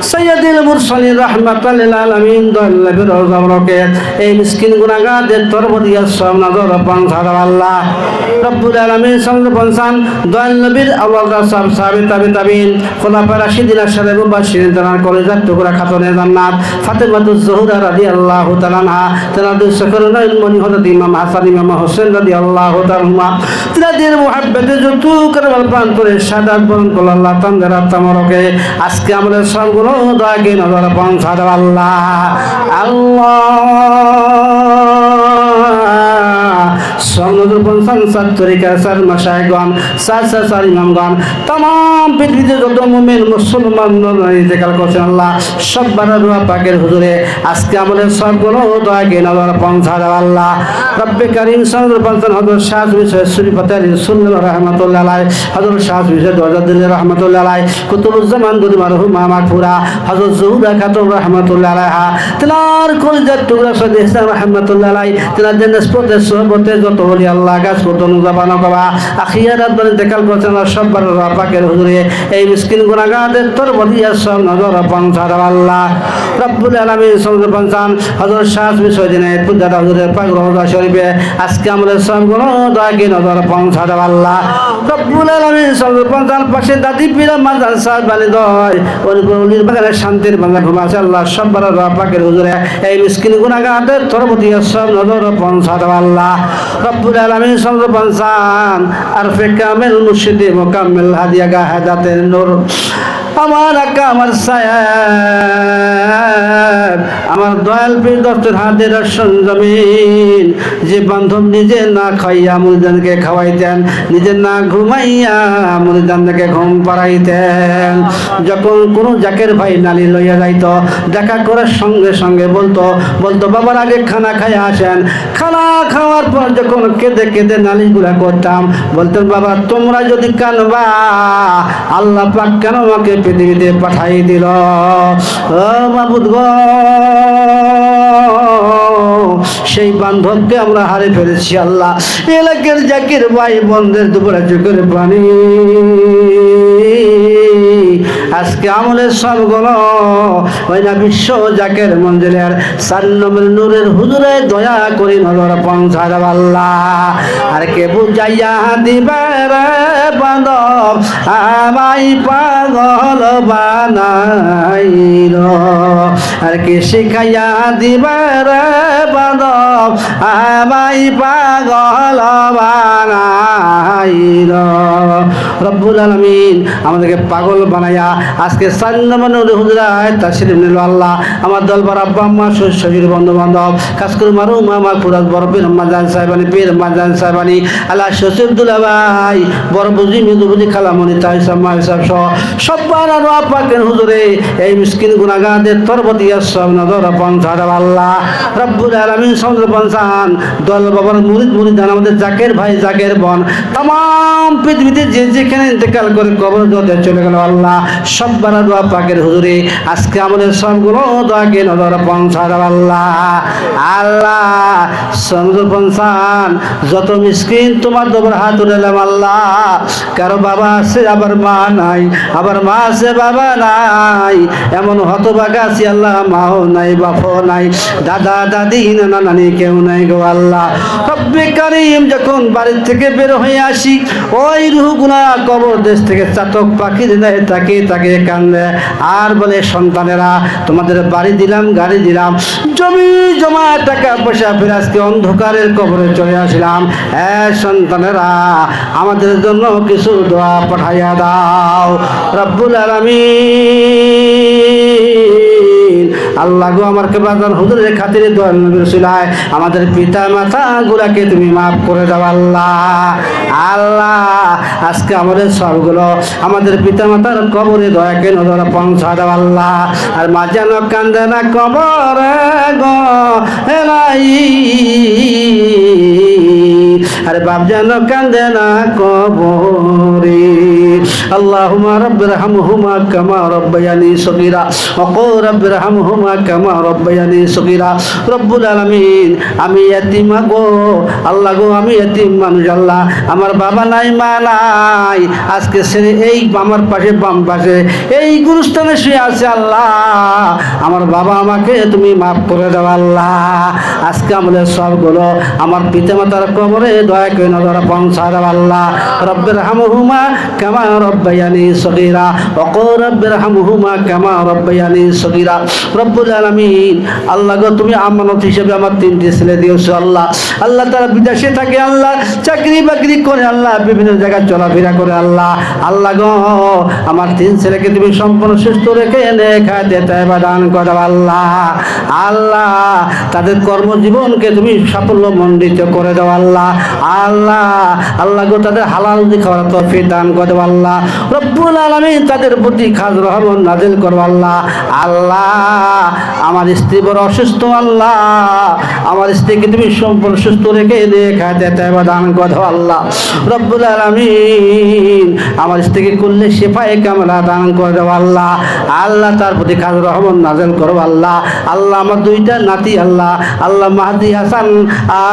সাইয়্যিদুল মুরসালিন রাহমাতাল লিল আলামিন দল্লাবির রওজাবরকে এই মিসকিন গুনাহগারদের তরবদিয়া সব নজর পানসার আল্লাহ রব্বুল আলামিন সামনে পানসান দয়াল নবীর আওলাদ সাহেব সাহাবে তাবিন খোলাফায়ে রাশিদিন আশরাফে মুবাশশিরিন তার কলেজার টুকরা খাতুনে জান্নাত ফাতেমাতুজ জোহরা রাদিয়াল্লাহু তাআলা আনহা তেনাদের সকল নয়নমণি হযরত ইমাম হাসান ইমাম হোসেন রাদিয়াল্লাহু তাআলা আনহুমা তেনাদের মুহাব্বতে যত করবাল প্রান্তরে সাদাত বরণ করল আল্লাহ তাদের আত্মামরকে আজকে আমাদের সবগুলো দয়াকে নজর পানসার আল্লাহ সমনজর পঞ্চান সাত তরিকা সার মাশায়েখগণ সার ইমামগণ तमाम পৃথিবীতে যত মুমিন মুসলমান ইন্তেকাল করেছেন আল্লাহ সবার দোয়া পাকের হুজুরে আজকে আমাদের সবগুলো দয়াকে নজর পানসার আল্লাহ রব্বে কারীম সমনজর পঞ্চান হযরত শাহ বিষয় শরীফতে রাসূলুল্লাহ রাহমাতুল্লাহ আলাইহি হযরত শাহ বিষয় দরজাদুল্লাহ রাহমাতুল্লাহ আলাইহি কুতুবুজ্জামান দুরি মারহুমা মাগফুরা হযরত জুহুরা খাতুন রাহমাতুল্লাহ আলাইহা তেনার কলিজার টুকরা সৈয়দ ইহসান রাহমাতুল্লাহ আলাইহি তেনার জান্নাতে সোহবতে যত ওলি আল্লাহ গাছ কতন জবানা কবা আখিরাত বলে দেখাল করেছেন সবার পাকের হুজুরে এই মিসকিন গুনাহগারদের তরবদিয়া সব নজর পানসার আল্লাহ রব্বুল আলামিন সমুদ্র পানসান হযরত শাহ বিষয় দিনে পূজাদা হুজুরের পাক রওজা শরীফে আজকে আমাদের সবগুলো দয়াকে নজর পানসার আল্লাহ রব্বুল আলামিন সমুদ্র পানসান পাশে দাদি পীরা মাজান সাহেব বালি দয় ওলির বাগানে শান্তির বাগান ঘুমাছে আল্লাহ সবার পাকের হুজুরে এই মিসকিন গুনাহগারদের তরবদিয়া সব নজর পানসার আল্লাহ রব্বুল আলামিন সমুদ্র পানসান আরফে কামেল মুর্শিদে মুকাম্মেল হাদিয়া গা হাদাতের নূর আমার আকা আমার সাহেব আমার দয়াল পীর দস্তের হাতের রসন জমিন যে বান্ধব নিজে না খাইয়া মুরিদানকে খাওয়াইতেন নিজে না ঘুমাইয়া মুরিদানকে ঘুম পাড়াইতেন যখন কোনো জাকের ভাই নালি লইয়া যাইতো দেখা করার সঙ্গে সঙ্গে বলতো বাবার আগে খানা খাইয়া আসেন খানা খাওয়ার পর যখন কেঁদে কেঁদে নালিগুলা করতাম বলতেন বাবা তোমরা যদি কানবা আল্লাহ পাক কেন আমাকে পৃথিবীতে পাঠাই দিল ও মাবুদ গো সেই বান্ধবকে আমরা হারে ফেলেছি আল্লাহ এলাকার জাকির ভাই বন্ধের দুপুরে চোখের পানি আজকে আমলের সবগুলো ওই না বিশ্ব জাকের মঞ্জিলের 4 নম্বর নূরের হুজুরে দয়া করে নজর পানসার আল্লাহ আর কে বুঝাইয়া দিবে রে বান্ধব আমাই পাগল বানাইল আর কে শিখাইয়া দিবে রে বান্ধব আমাই পাগল বানাইল রব্বুল আলামিন আমাদেরকে পাগল বানাইয়া আজকে 4 নম্বর নূরের হুজুরায় তাশরীফ নিল আল্লাহ আমার দলবার আব্বা আম্মা শরীর বন্ধু বান্ধব কাজ করে মারুম আমার পুরাত বড় পীর মাজান সাহেবানি পীর মাজান সাহেবানি আল্লাহ শসিবদুল্লাহ ভাই বড় বুঝি মৃদু বুঝি খালামণি তাই সাম্মা হিসাব সহ সব্বার আর পাকের হুজুরে এই মিসকিন গুনাহগারদের তরবদিয়া সব নজর পানসার আল্লাহ রব্বুল আলামিন সমুদ্র পানসান দল বাবার মুরিদান আমাদের জাকের ভাই জাকের বোন तमाम পৃথিবীতে যে এখানে ইন্তেকাল করে কবর জগতে চলে গেল আল্লাহ সব্বার দোয়া পাকের হুজুরে আজকে আমাদের সবগুলো দোয়াকে নজর পৌঁছা দাও আল্লাহ। আল্লাহ নজর পৌঁছান যত মিসকিন তোমার দরবার হাত উঠালাম আল্লাহ, কারো বাবা আছে আবার মা নাই, আবার মা আছে বাবা নাই, এমন হতভাগা আছি আল্লাহ, মাও নাই বাপও নাই, দাদা দাদি নানা নানি কেউ নাই গো আল্লাহ। রব্বে কারীম যখন বাড়ির থেকে বের হয়ে আসি ওই রুহগুনা কবর দেশ থেকে চাতক পাখির দেয় তাকে তাকে কান্দে আর বলে সন্তানেরা তোমাদের বাড়ি দিলাম গাড়ি দিলাম জমি জমা টাকা পয়সা ফেরে আজকে অন্ধকারের কবরে চলে আসলাম, হ্যাঁ সন্তানেরা আমাদের জন্য কিছু দোয়া পাঠাইয়া দাও রব্বুল আলামিন। আল্লাহ গো আমার কেবলাদার হুজুরের খাতিরে দোয়া নবীর উসিলায় আমাদের পিতা মাতা গুলাকে তুমি মাফ করে দাও আল্লাহ। আল্লাহ আজকে আমাদের সবগুলো আমাদের পিতা মাতার কবরে দয়াকে নজর পৌঁছা দাও আল্লাহ। আর মা যেন কান্দে না কবরে গো এলাই, আরে বাপ যেন কান্দে না কবরে। আল্লাহুম্মা রাব্বিরহামহুমা কামা রাব্বায়ানি সগীরা ওয়া কুল রাব্বিরহামহুমা কামা রাব্বায়ানি সগীরা। রব্বুল আলামিন আমি ইয়াতীম গো আল্লাহ গো, আমি ইয়াতীম মানুষ আল্লাহ, আমার বাবা নাই মা নাই, আজকে ছেড়ে এই আমার পাশে বাম পাশে এই গুরুস্থানে শুয়ে আছে আল্লাহ, আমার বাবা আমাকে তুমি মাফ করে দাও আল্লাহ। আজকে আমাদের সবগুলো আমার পিতা মাতার কবরে দয়া করে নজর পৌঁছা দাও আল্লাহ। রব্বিরহামহুমা কামা রাব্বায়ানি সগীরা ওয়া কুল রাব্বিরহামহুমা কামা রাব্বায়ানি সগীরা। রব্বুল আলামিন আল্লাহ গো তুমি আমানত হিসেবে আমার তিনটি ছেলে দিয়েছো আল্লাহ। আল্লাহ তারা বিদেশে থাকে আল্লাহ, চাকরি বাকরি করে আল্লাহ, বিভিন্ন জায়গায় চলাফেরা করে আল্লাহ। আল্লাহ গো আমার তিন ছেলেকে তুমি সম্পূর্ণ সুস্থ রেখে এনে খাতে তাইবা দান করো আল্লাহ। আল্লাহ তাদের কর্মজীবনকে তুমি সাফল্য মণ্ডিত করে দাও আল্লাহ। আল্লাহ আল্লাহ গো তাদের হালাল খাওয়ার তৌফিক দান করো আল্লাহ। রব্বুল আলামিন তাদের প্রতি খাস রহমত নাজিল করো আল্লাহ। আল্লাহ আমার স্ত্রী বড় অসুস্থ আল্লাহ, আমার স্ত্রীকে তুমি সম্পূর্ণ সুস্থ রেখে এনে খাতে তাইবা দান করো আল্লাহ। রব্বুল আলামিন আমার স্ত্রীকে করলে শেফায়ে কামলা দান করে দাও আল্লাহ। আল্লাহ তার প্রতি খাস রহমত নাজিল করো আল্লাহ। আল্লাহ আমার দুইটা নাতি আল্লাহ, আল্লাহ মাহদি হাসান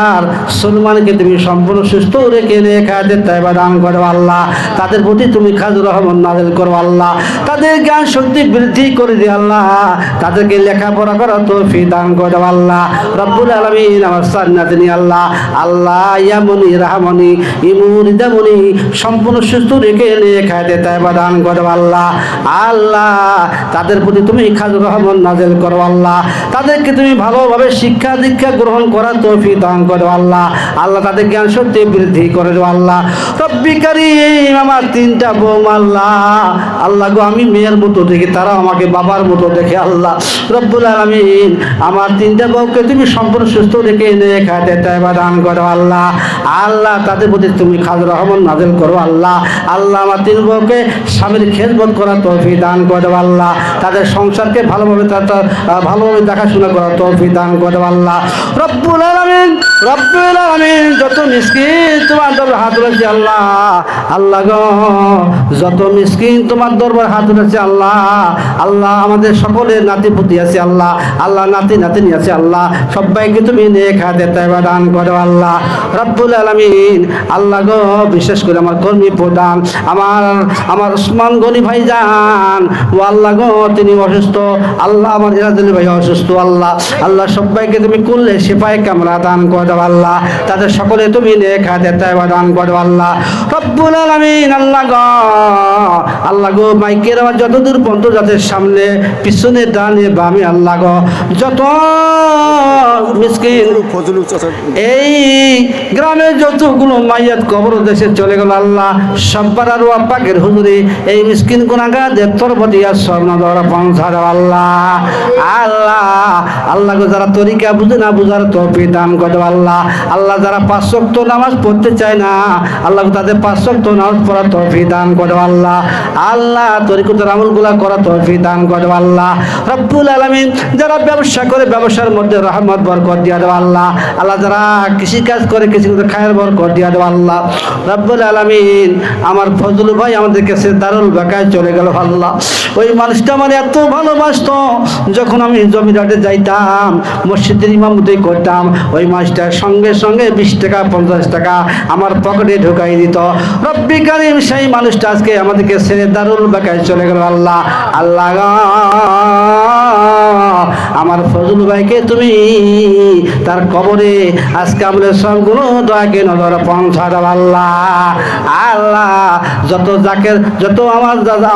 আর সুলমানকে তুমি সম্পূর্ণ সুস্থ রেখে এনে খাতে তাইবা দান করো আল্লাহ। তাদের প্রতি তুমি খাস রহমত নাজিল করো আল্লাহ। তাদের জ্ঞান শক্তি বৃদ্ধি করে দিও আল্লাহ, তাদেরকে লেখাপড়া করার তৌফিক দান করে দাও আল্লাহ। রব্বুল আলামিন আমার সান্নাতিনি আল্লাহ, আল্লাহ ইয়ামনি রাহমনি ইমুরিদামনি সম্পূর্ণ সুস্থ রেখে এনে খাতে তাইবা দান করো আল্লাহ। আল্লাহ তাদের প্রতি তুমি খাস রহমত নাজিল করো আল্লাহ। তাদেরকে তুমি ভালোভাবে শিক্ষা দীক্ষা গ্রহণ করার তৌফিক দান করো আল্লাহ। আল্লাহ তাদের জ্ঞান শক্তি বৃদ্ধি করে দাও আল্লাহ। রব্বি কারীম আমার তিনটা বৌমা আল্লাহ, আল্লাহ গো আমি মেয়ের মতো দেখি, তারা আমাকে বাবার মতো দেখে আল্লাহ। রব্বুল আলামিন আমার তিনটা বউকে তুমি সম্পূর্ণ সুস্থ রেখে এনে খাতে তাইবা দান করো আল্লাহ। আল্লাহ তাদের প্রতি তুমি খাস রহমত নাজিল করো আল্লাহ। আল্লাহ আমার তিন বউকে স্বামীর খেদমত করার তৌফিক দান করো আল্লাহ। তাদের সংসারকে ভালোভাবে ভালোভাবে দেখাশোনা করার তৌফিক দান করো আল্লাহ। রব্বুল আলামিন রব্বুল আলামিন যত মিসকিন তোমার দরবার হাত উঠেছে আল্লাহ, আল্লাহ গো যত মিসকিন তোমার দরবার হাত উঠেছে আল্লাহ। আল্লাহ আমাদের সকলের নাতি পুতি আছে আল্লাহ, আল্লাহ নাতি নাতিনি আছে আল্লাহ, সবাইকে তুমি নেক হাতে তাইবা দান করো আল্লাহ। রব্বুল আলামিন আল্লাহ গো বিশেষ করে আমার কর্মী প্রধান আমার ওসমান গনি ভাই যান ও আল্লাহ গো তিনি অসুস্থ আল্লাহ, আমার ইরাজুল ভাই অসুস্থ আল্লাহ। আল্লাহ সবাইকে তুমি করলে শেফায়ে কামলা দান করো আল্লাহ, তাদের সকলে তুমি নেক হাতে তাইবা দান করো আল্লাহ। রব্বুল আলামিন আল্লাহ গো আল্লাহ গো মাইকের আওয়াজ যতদূর পর্যন্ত যাদের সামনে পিছনে ডানে বামে আল্লাহ গো যত মিসকিন এই গ্রামের যতগুলো মাইয়াত কবর দেশে চলে গেল আল্লাহ, সব্বার আর পাকের হুজুরে এই মিসকিন গুনাহগারদের তরফ দিয়া স্বর্ণদর পৌঁছা দাও আল্লাহ। আল্লাহ আল্লাহ গো যারা তরিকা বুঝে না বুঝার তৌফিক দান করে দাও আল্লাহ। আল্লাহ যারা 5 ওয়াক্ত নামাজ পড়তে চায় না আল্লাহ তাদের 5 ওয়াক্ত নামাজ পড়ার তৌফিক দান করে দাও আল্লাহ। আল্লাহ তরিকতের আমলগুলা করার তৌফিক দান করে দাও আল্লাহ। রব্বুল আলামিন যারা ব্যবসা করে ব্যবসার মধ্যে রহমত বরকত দিয়া দাও আল্লাহ। আল্লাহ যারা কৃষিকাজ করে কৃষিকাজে খায়ের বরকত দিয়া দাও আল্লাহ রব্বুল আলামিন। আমার ফজলু ভাই আমাদের কাছে দারুল বাকায় চলে গেল আল্লাহ। ওই মানুষটা আমার এত ভালোবাসতো, যখন আমি জমিদারে যাইতাম মসজিদের ইমামতি করতাম, ওই মাসটার সঙ্গে সঙ্গে 20 টাকা 50 টাকা আমার পকেটে ঢুকাই দিত। রব্বি কারিম সেই মানুষটা আজকে আমাদেরকে ছেড়ে দারুল বাকায় চলে গেল আল্লাহ। আল্লাহ আমার ফজল ভাইকে তুমি তার কবরে আজকে আমাদের সবগুলো দয়াকে নজর পৌঁছা দাও আল্লাহ। আল্লাহ যত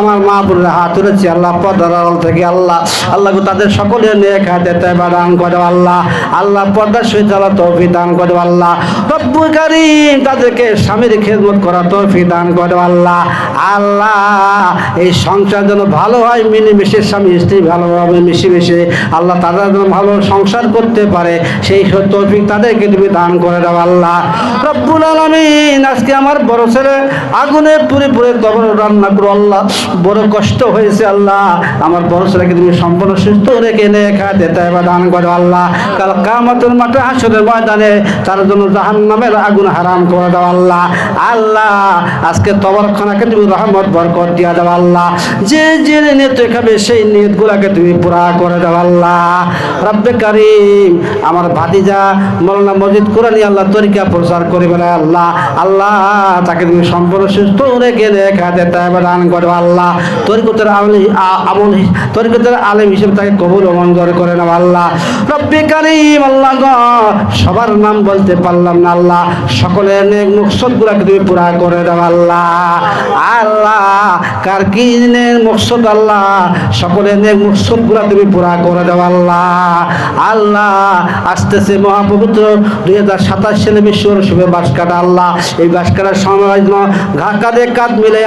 আমার মা বোনেরা হাত তুলেছে আল্লাহ পর্দার আড়াল থেকে আল্লাহ গো তাদের সকলের নেক হাতে তাইবা দান করো আল্লাহ। আল্লাহ পর্দার সহিত চলার তৌফিক দান করো আল্লাহ। রব্বুল কারীম তাদেরকে স্বামীর খেদমত করার তৌফিক দান করো আল্লাহ। আল্লাহ এই সংসার যেন ভালো হয়, মিলেমিশে স্বামী স্ত্রী ভালোভাবে মিশে আল্লাহ তারা যেন ভালো সংসার করতে পারে, সেই তৌফিক তাদেরকে তুমি দান করে দাও আল্লাহ। রব্বুল আলামিন আজকে আমার বড় ছেলে আগুনে পুরে পুরে কবর রান্না করো আল্লাহ। বড় কষ্ট হয়েছে আল্লাহ, আমার বড় ছেলেকে তুমি সম্পূর্ণ সুস্থ রেখে নেক হাতে তাইবা দান করো আল্লাহ। কাল কিয়ামতের মাঠে হাসরের ময়দানে তার জন্য জাহান্নামের আগুন হারাম করে দাও আল্লাহ। আল্লাহ আজকে তবরখানাকে তুমি রহমত বরকত দিয়া দাও আল্লাহ। যে যে নিয়ত খাবে সেই নিয়তগুলোকে তুমি পুরা করে দাও আল্লাহ। রব্বে কারীম আমার ভাতিজা মাওলানা মজিদ কুরানি আল্লাহ তরিকা প্রচার করে বেড়ায় আল্লাহ। আল্লাহ তাকে তুমি সম্পূর্ণ সুস্থ রেখে নেক হাতে তাইবা দান করো আল্লাহ। তরিকতের তরিকতের আলেম হিসেবে তাকে কবুল ও মঞ্জুর করে নাও আল্লাহ। রব্বে কারীম আল্লাহ গো সবার নাম বলতে পারলাম না আল্লাহ, সকলের নেক মকসদগুলোকে তুমি পুরা করে দাও আল্লাহ। আল্লাহ কার কি নেক মকসদ আল্লাহ, সকলের নেক মকসদগুলো তুমি পুরা করে দাও আল্লাহ। আল্লাহ আসতেছে মহাপবিত্র 2027 সালে বিশ্বর শুভে বাস কাটা আল্লাহ। এই বাস কাটার সময় কাঁধে কাঁধ মিলে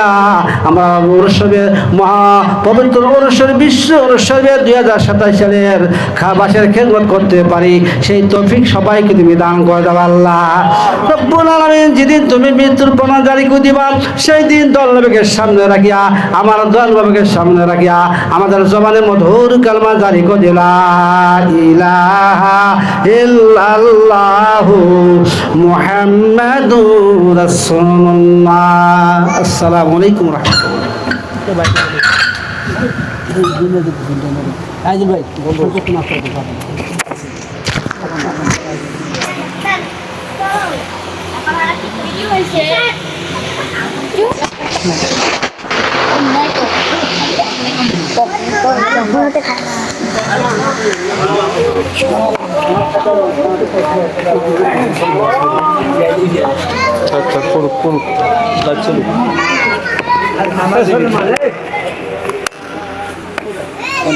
আমরা উৎসবে মহাপবিত্র উৎসব বিশ্ব উৎসবে 2027 সালের বাসের খেদমত করতে পারি, সেই তৌফিক সবাইকে তুমি দান করে দাও আল্লাহ। রব্বুল আলামিন যেদিন তুমি মৃত্যুর প্রমাণ জারি করে দিবা সেই দিন দলনবীকে সামনে রাখিয়া আমার দলনবীকে সামনে রাখিয়া আমাদের জবানে মধুর কালমা জারি করে দিলা ইলাহা ইল্লাল্লাহু মুহাম্মাদুর রাসূলুল্লাহ। আসসালামু আলাইকুম ওয়া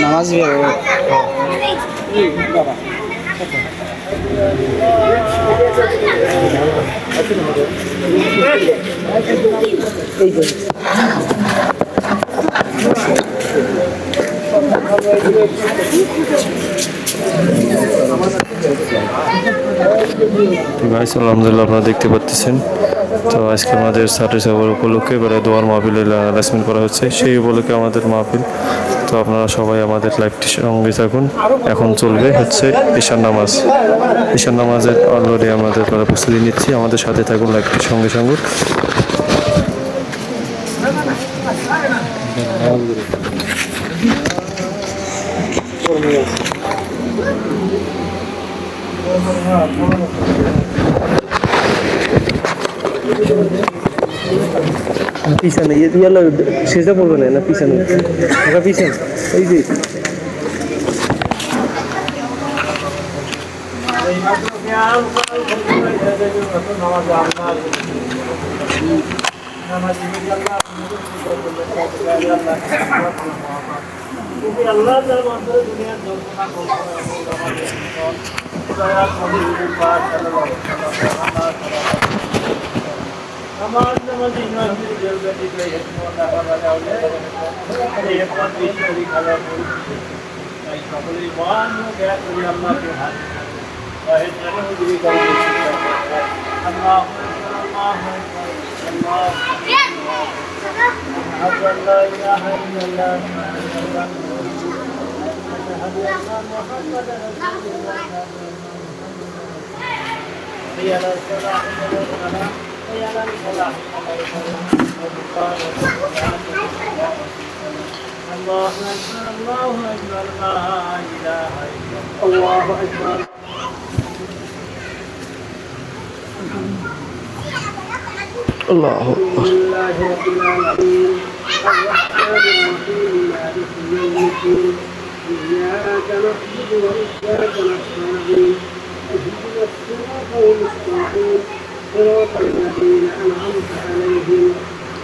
নামাজ গাইস আলহামদুলিল্লাহ আপনারা দেখতে পাচ্ছেন, তো আজকে আমাদের সাথে সবার উপলক্ষে এবারে দোয়ার মাহফিলের অ্যারেঞ্জমেন্ট করা হচ্ছে, সেই উপলক্ষে আমাদের মাহফিল। তো আপনারা সবাই আমাদের লাইভটির সঙ্গে থাকুন। এখন চলবে হচ্ছে ঈশান নামাজ। ঈশান নামাজের অলরেডি আমাদের প্রস্তুতি নিচ্ছি, আমাদের সাথে থাকুন লাইভটির সঙ্গে সঙ্গে। পিছনে সেটা পড়বে না, পিছনে পিছনে এই যে الله أكبر. لله رب العالمين الرحمن الرحيم مالك يوم الدين إياك نعبد وإياك نستعين اهدنا الصراط المستقيم صراط الذين أنعمت عليهم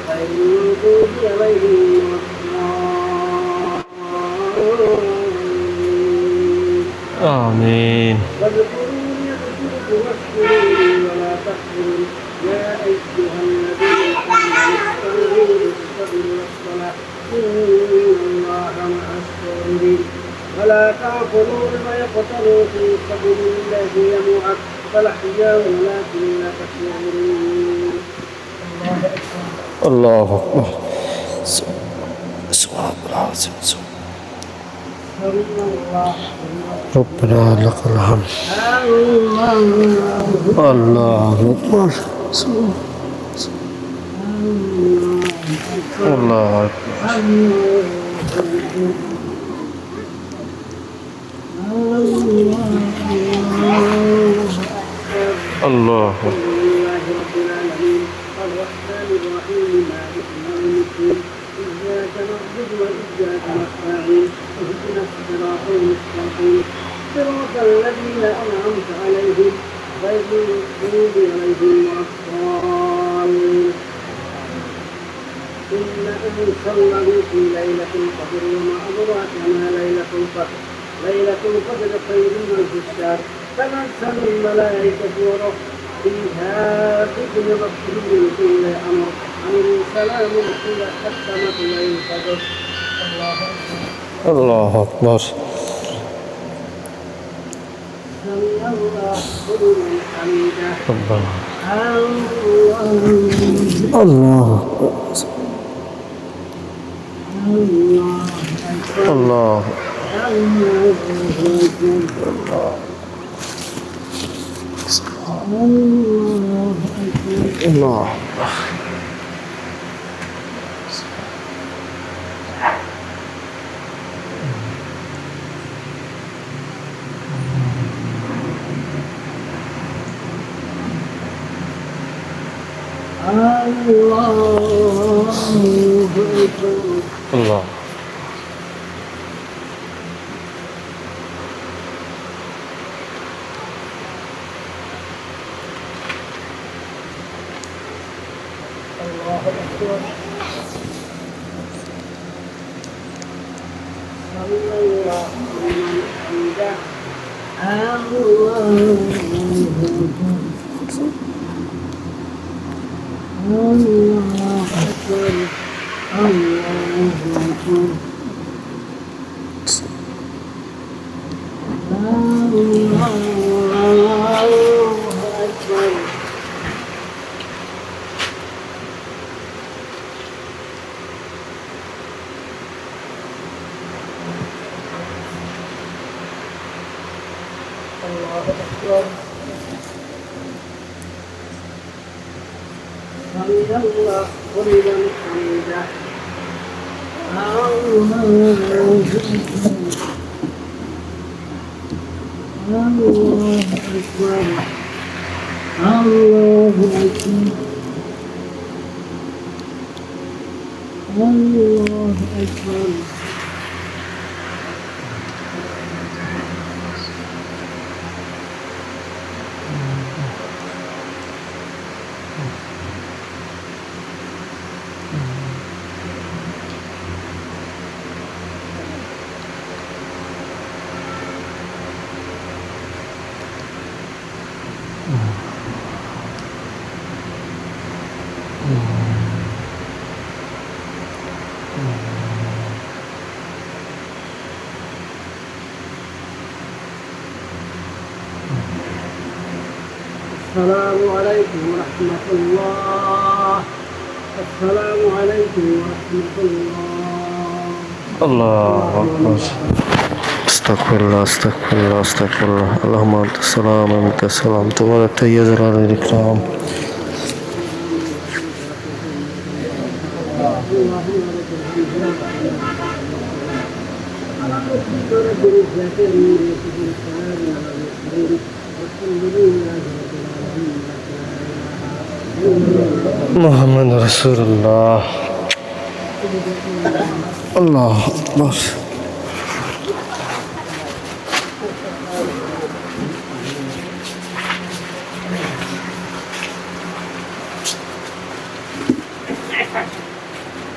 غير المغضوب عليهم ولا الضالين آمين. واذكروني أذكركم واشكروني ولا تكفرون يا أيها الذين آمنوا استعينوا بالصبر والصلاة إن الله مع الصابرين ولا تعقلوا بما يقتلوا في سبيل الله يموت فالأحياء ولكن لا تشعرون. الله أكبر. سبحان الله العظيم. ربنا لك الحمد. الله أكبر. الله أكبر. الله أكبر. لله رب العالمين الرحمن الرحيم مالك يوم الدين إياك نعبد وإياك نستعين اهدنا الصراط المستقيم صراط الذين أنعمت عليهم غير المغضوب عليهم ولا الضالين. إنا أنزلناه في ليلة القدر وما أدراك ما ليلة القدر ليلة القدر خير من ألف شهر تنزل الملائكة والروح فيها بإذن ربهم من كل أمر سلام هي حتى مطلع الفجر. الله أكبر. سمع الله لمن حمده. ربنا. الله الله. الله الله. السلام عليكم ورحمة الله. السلام عليكم ورحمة الله. الله أكبر. আস্তাগফিরুল্লাহ আস্তাগফিরুল্লাহ আস্তাগফিরুল্লাহ আল্লাহুম্মা আনতাস সালাম ওয়া মিনকাস সালাম তাবারাকতা ইয়া জালালিল ইকরাম মুহাম্মদ রাসূলুল্লাহ আল্লাহ আকবার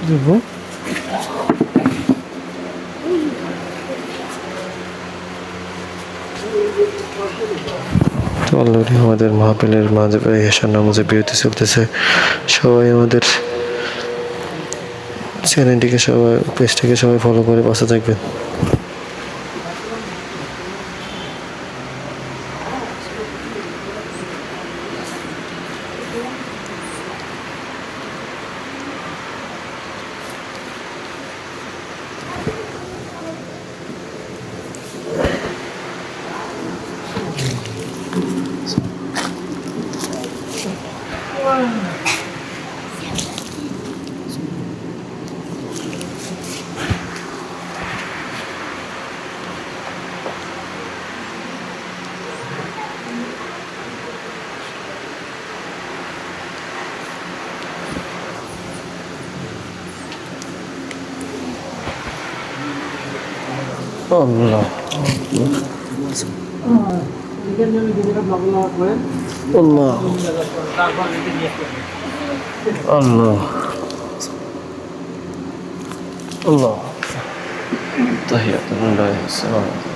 দেবো তো অলরেডি আমাদের মাহফিলের মাঝে এশার নামাজে বিরতি চলতেছে। সবাই আমাদের চ্যানেলটিকে সবাই পেজটিকে সবাই ফলো করে পাশে থাকবেন। আল্লাহ আল্লাহ আল্লাহ আল্লাহ তাহিয়াতুন লিল্লাহি আসসালামু আলাইকুম।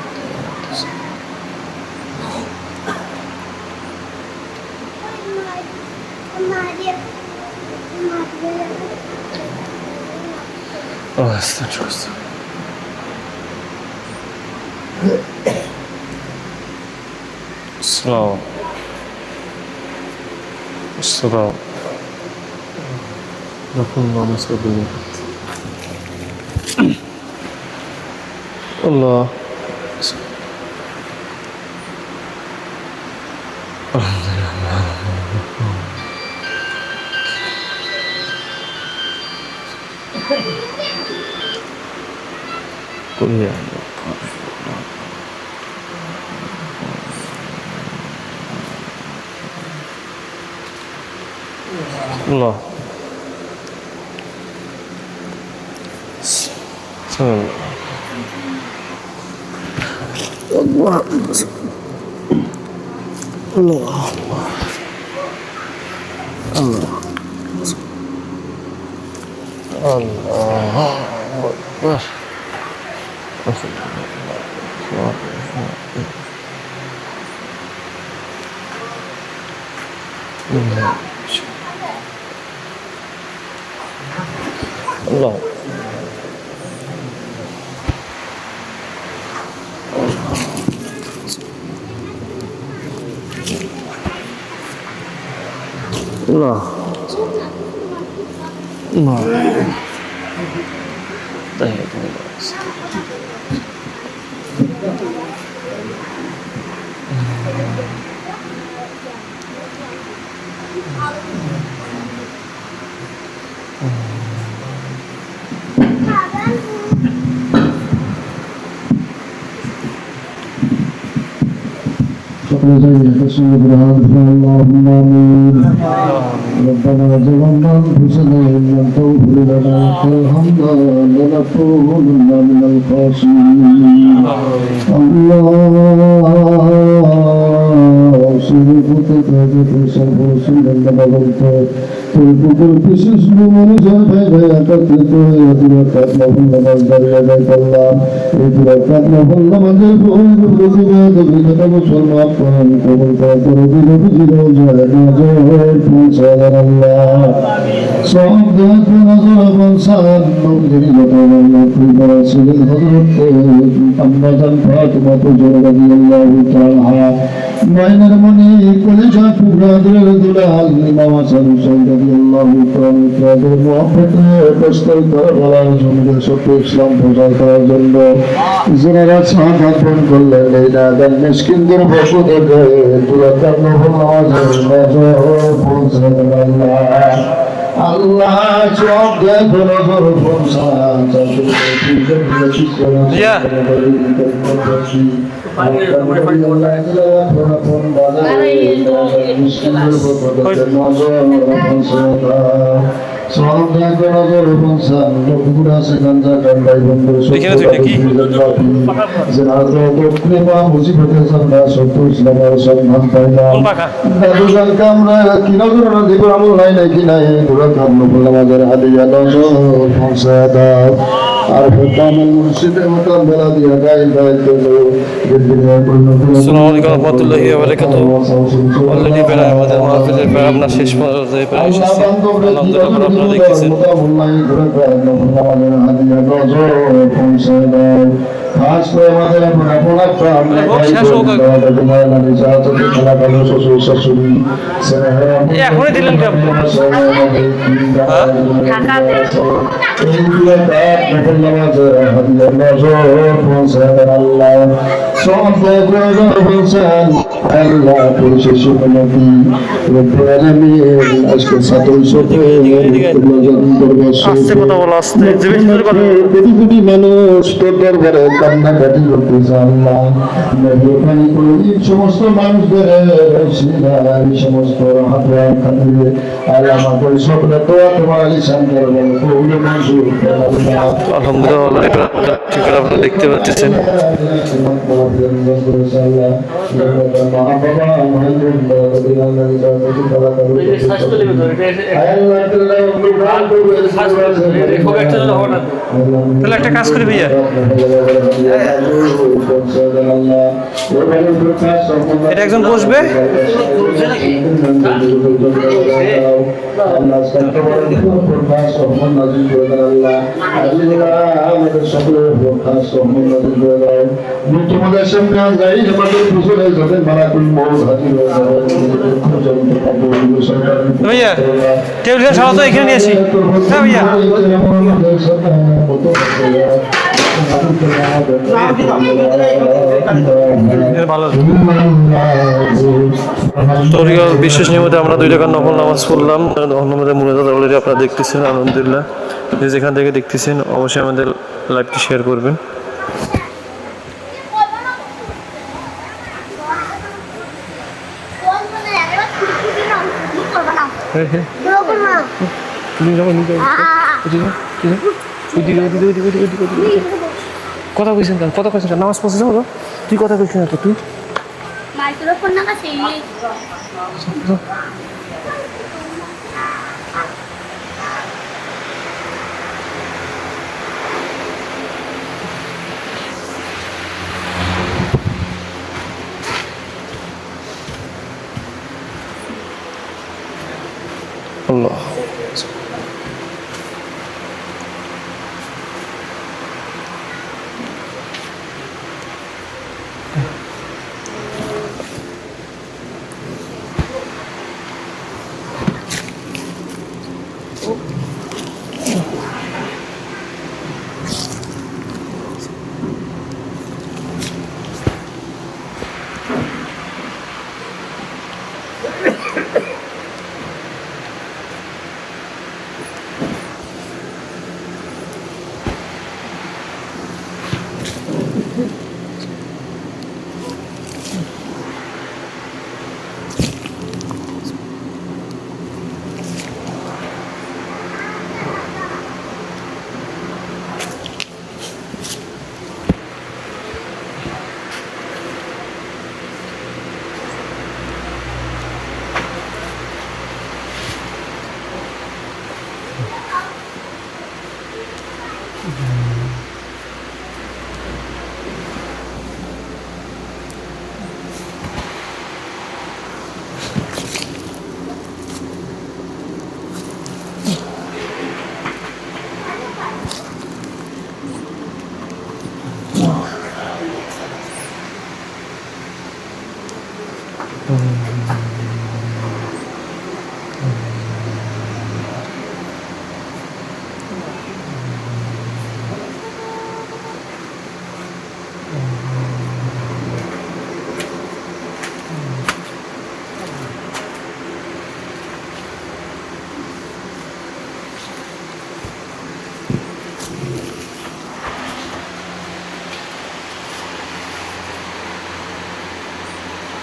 السلام السلام نقول الله مسؤولين الله قل يا الله سلام الله الله الله الله أكبر الله الله الله طيب اللهم آمين ربنا ظلمنا أنفسنا إن لم تغفر لنا وترحمنا لنكونن من الخاسرين الله سيدك تاجك سرفوس لنا بغلت تلفك الكسس بمن جافك يكتلت يدركت لهم لمنظر يديك الله يدركت لهم لمنظر فؤاد برزباد بلدك مسلمات فهم قبل فاتر بلبجل وجاهد فانسان الله صعدت نظر فانسان نظر جطر الله في براسل الحضرت محمدا فاطمة رضي الله تعالى بين المني كل جاف ইসলাম প্রচার করার জন্য যারা সাহায্য করলেন এই দাদা মিসকিনদের পক্ষ থেকে দুরাকার নফল নামাজের আল্লাহ সব দেখো নজর পৌঁছান আর মুর্শিদের মতো বেলা দিয়ে গায়ে গায়ে আসসালামু আলাইকুম রহমতুল্লাহি ওয়া বারাকাতুহু। অলরেডি প্রায় আমাদের মাহফিলের প্রায় আপনার শেষ পর্যায়ে প্রায় এসেছে। আলহামদুলিল্লাহ আপনারা দেখতেছেন। খাস করে আমাদের এখনই দিলেন কেন? আস্তে কথা বলো, আস্তে কোটি মানুষ তোর দরবারে কান্নাকাটি করতেছে আল্লাহ মেহরবানি করে এই সমস্ত মানুষদের এই সমস্ত হাতে খাতিরে আল্লাহ আমাদের সকলে দোয়া তোমার আলিশান করবেন কবুল মঞ্জুর আলহামদুলিল্লাহ আপনারা দেখতে পাচ্ছেন। তাহলে একটা কাজ করি ভাইয়া, এটা একজন বসবে, তোমাদের সামনে যাই আমাদের পিছনে যাদের মারাকুল মৌত হাজির হয়ে ভাইয়া টেবিল ফ্যান সরাতো এখানে নিয়ে আসি। হ্যাঁ ভাইয়া তরিকার বিশেষ নিয়মিত আমরা 2 টাকার নফল নামাজ পড়লাম। আমাদের মুনাজাত অলরেডি আপনারা দেখতেছেন। আলহামদুলিল্লাহ যেখান থেকে দেখতেছেন অবশ্যই আমাদের লাইভটি শেয়ার করবেন। কথা কইছেন কথা কইছেন নামাজ পড়ছে যাবো তুই কথা কইছিস না তো তুই মাইক্রোফোন না কাছে আল্লাহ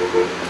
Thank you.